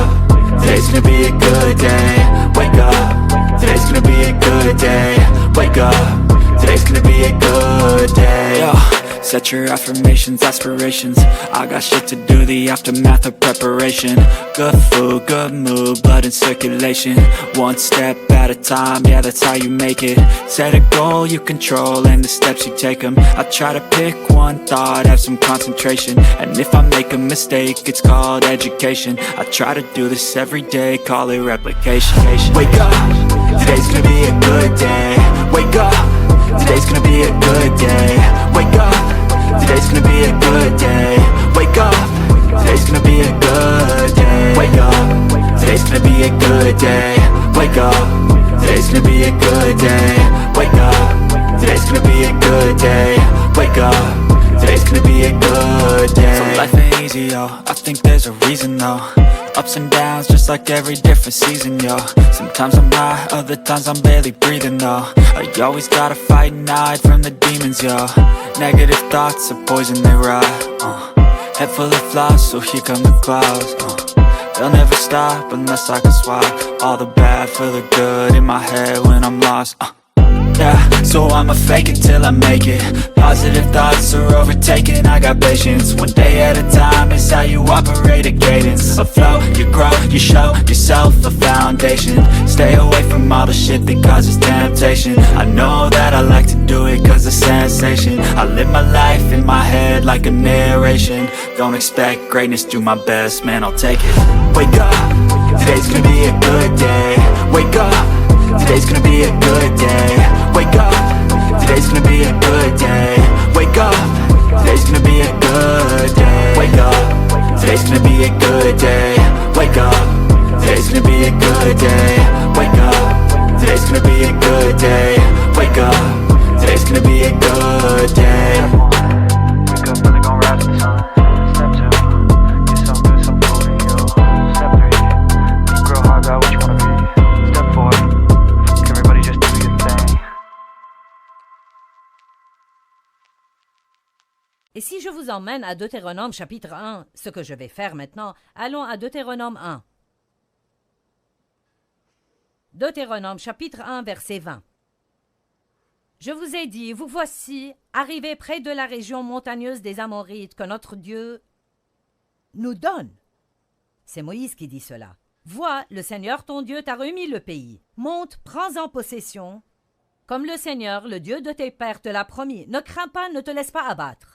today's gonna be a good day. Wake up, today's gonna be a good day. Wake up, today's gonna be a good day. Yo. Set your affirmations, aspirations. I got shit to do, the aftermath of preparation. Good food, good mood, blood in circulation. One step at a time, yeah, that's how you make it. Set a goal you control and the steps you take them. I try to pick one thought, have some concentration. And if I make a mistake, it's called education. I try to do this every day, call it replication. Wake up, today's gonna be a good day. Wake up, today's gonna be a good day. Wake up, today's gonna be a good day. Wake up, today's gonna be a good day. Wake up, today's gonna be a good day. Wake up, today's gonna be a good day. Wake up, today's gonna be a good day. Wake up, today's gonna be a good day. So life ain't easy, yo, I think there's a reason though. Ups and downs, just like every different season, yo. Sometimes I'm high, other times I'm barely breathing, though. I always gotta fight and hide from the demons, yo. Negative thoughts are poison, they rot. Head full of flaws, so here come the clouds. They'll never stop unless I can swap all the bad for the good in my head when I'm lost. Yeah, so I'ma fake it till I make it. Positive thoughts are overtaken, I got patience. One day at a time is how you operate a cadence. A flow, you grow, you show yourself a foundation. Stay away from all the shit that causes temptation. I know that I like to do it cause it's sensation. I live my life in my head like a narration. Don't expect greatness, do my best, man, I'll take it. Wake up, today's gonna be a good day. Wake up, today's gonna be a good day. Wake up, today's gonna be a good day. Wake up, today's gonna be a good day. Wake up, today's gonna be a good day. Wake up, today's gonna be a good day. Wake up, today's gonna be a good day. Wake up, today's gonna be a good day.
Wake up, really gon' rise to the sun. Step 2, get some good, some food in you. Step 3, think real hard about what you wanna be. Step 4, everybody just do your thing.
Et si je vous emmène à Deutéronome chapitre 1, ce que je vais faire maintenant, allons à Deutéronome 1. Deutéronome chapitre 1, verset 20. Je vous ai dit, vous voici, arrivés près de la région montagneuse des Amorites que notre Dieu nous donne. C'est Moïse qui dit cela. Vois, le Seigneur ton Dieu t'a remis le pays. Monte, prends-en possession. Comme le Seigneur, le Dieu de tes pères, te l'a promis. Ne crains pas, ne te laisse pas abattre.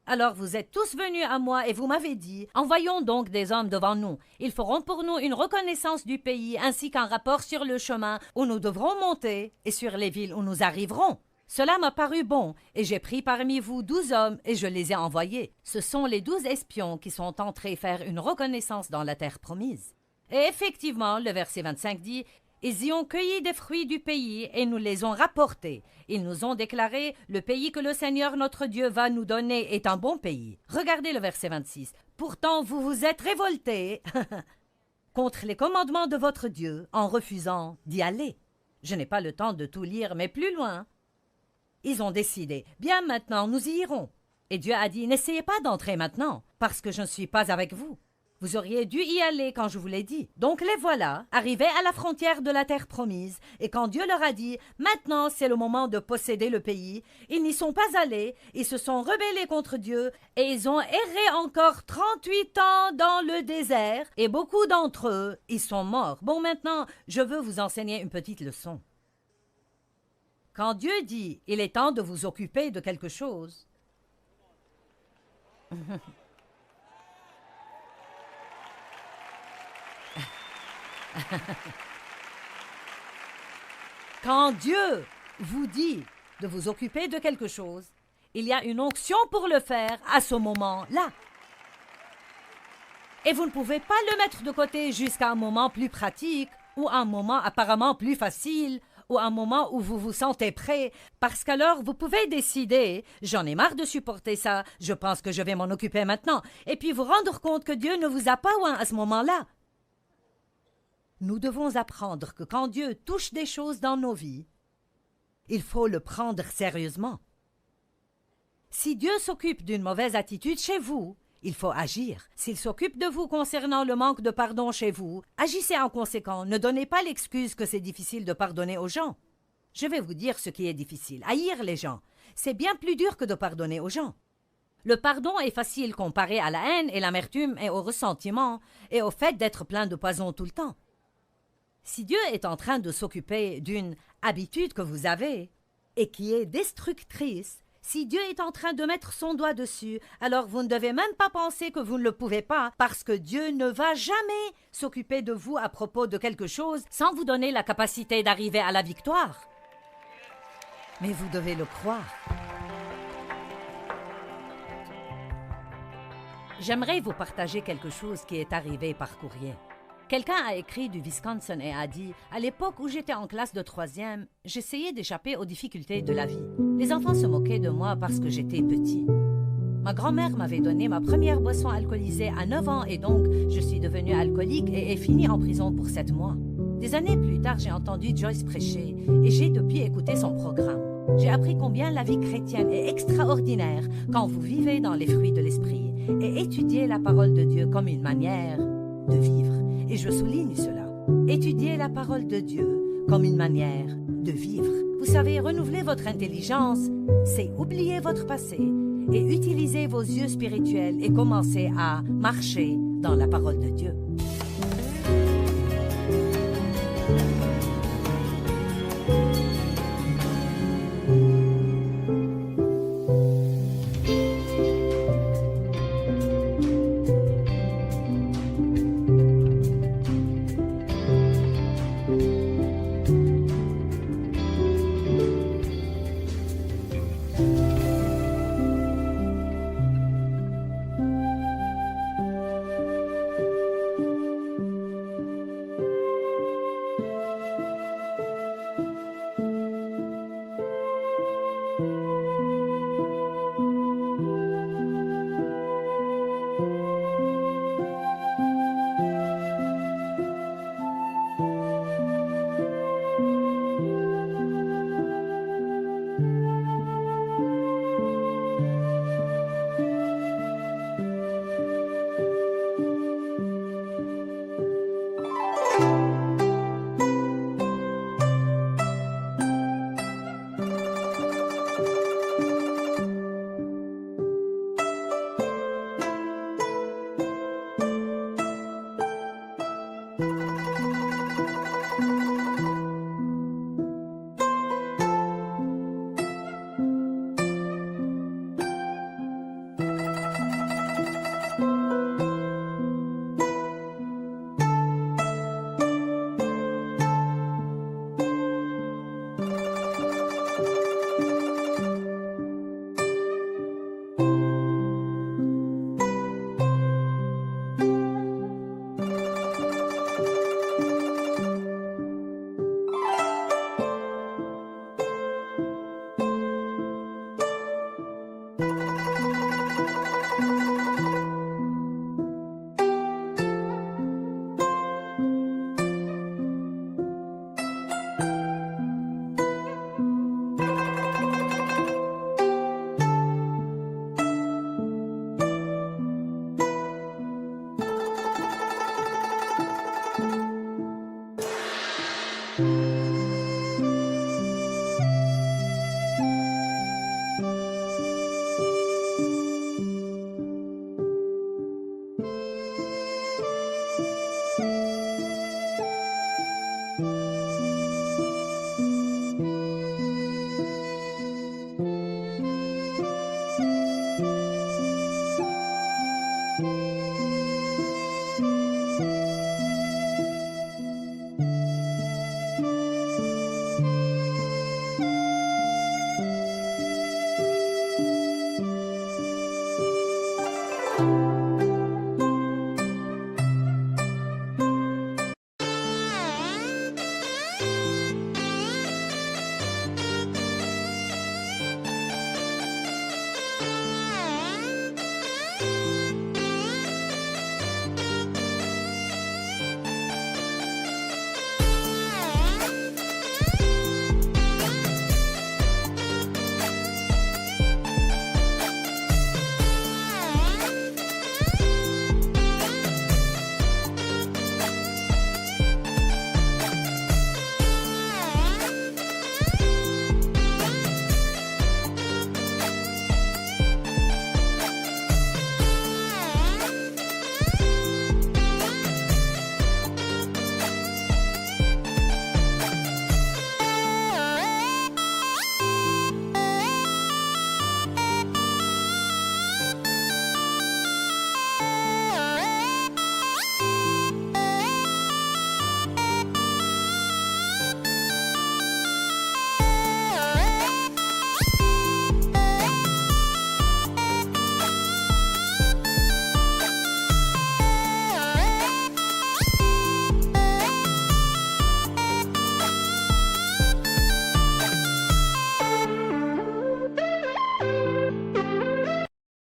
Alors vous êtes tous venus à moi et vous m'avez dit, envoyons donc des hommes devant nous. Ils feront pour nous une reconnaissance du pays ainsi qu'un rapport sur le chemin où nous devrons monter et sur les villes où nous arriverons. Cela m'a paru bon et j'ai pris parmi vous 12 hommes et je les ai envoyés. Ce sont les 12 espions qui sont entrés faire une reconnaissance dans la terre promise. Et effectivement, le verset 25 dit, ils y ont cueilli des fruits du pays et nous les ont rapportés. Ils nous ont déclaré, le pays que le Seigneur notre Dieu va nous donner est un bon pays. Regardez le verset 26. Pourtant, vous vous êtes révoltés contre les commandements de votre Dieu en refusant d'y aller. Je n'ai pas le temps de tout lire, mais plus loin. Ils ont décidé, bien maintenant, nous y irons. Et Dieu a dit, n'essayez pas d'entrer maintenant, parce que je ne suis pas avec vous. Vous auriez dû y aller quand je vous l'ai dit. Donc les voilà, arrivés à la frontière de la terre promise, et quand Dieu leur a dit « Maintenant c'est le moment de posséder le pays », ils n'y sont pas allés, ils se sont rebellés contre Dieu, et ils ont erré encore 38 ans dans le désert, et beaucoup d'entre eux, ils sont morts. Bon, maintenant, je veux vous enseigner une petite leçon. Quand Dieu dit « Il est temps de vous occuper de quelque chose », quand Dieu vous dit de vous occuper de quelque chose, il y a une onction pour le faire à ce moment-là. Et vous ne pouvez pas le mettre de côté jusqu'à un moment plus pratique ou un moment apparemment plus facile ou un moment où vous vous sentez prêt, parce qu'alors vous pouvez décider « J'en ai marre de supporter ça, je pense que je vais m'en occuper maintenant » et puis vous rendre compte que Dieu ne vous a pas oint à ce moment-là. Nous devons apprendre que quand Dieu touche des choses dans nos vies, il faut le prendre sérieusement. Si Dieu s'occupe d'une mauvaise attitude chez vous, il faut agir. S'il s'occupe de vous concernant le manque de pardon chez vous, agissez en conséquent. Ne donnez pas l'excuse que c'est difficile de pardonner aux gens. Je vais vous dire ce qui est difficile. Haïr les gens, c'est bien plus dur que de pardonner aux gens. Le pardon est facile comparé à la haine et l'amertume et au ressentiment et au fait d'être plein de poison tout le temps. Si Dieu est en train de s'occuper d'une habitude que vous avez et qui est destructrice, si Dieu est en train de mettre son doigt dessus, alors vous ne devez même pas penser que vous ne le pouvez pas, parce que Dieu ne va jamais s'occuper de vous à propos de quelque chose sans vous donner la capacité d'arriver à la victoire. Mais vous devez le croire. J'aimerais vous partager quelque chose qui est arrivé par courrier. Quelqu'un a écrit du Wisconsin et a dit « À l'époque où j'étais en classe de 3e, j'essayais d'échapper aux difficultés de la vie. Les enfants se moquaient de moi parce que j'étais petit. Ma grand-mère m'avait donné ma première boisson alcoolisée à 9 ans et donc je suis devenue alcoolique et ai fini en prison pour 7 mois. Des années plus tard, j'ai entendu Joyce prêcher et j'ai depuis écouté son programme. J'ai appris combien la vie chrétienne est extraordinaire quand vous vivez dans les fruits de l'esprit et étudiez la parole de Dieu comme une manière de vivre. Et je souligne cela. Étudiez la parole de Dieu comme une manière de vivre. Vous savez, renouveler votre intelligence, c'est oublier votre passé et utiliser vos yeux spirituels et commencer à marcher dans la parole de Dieu.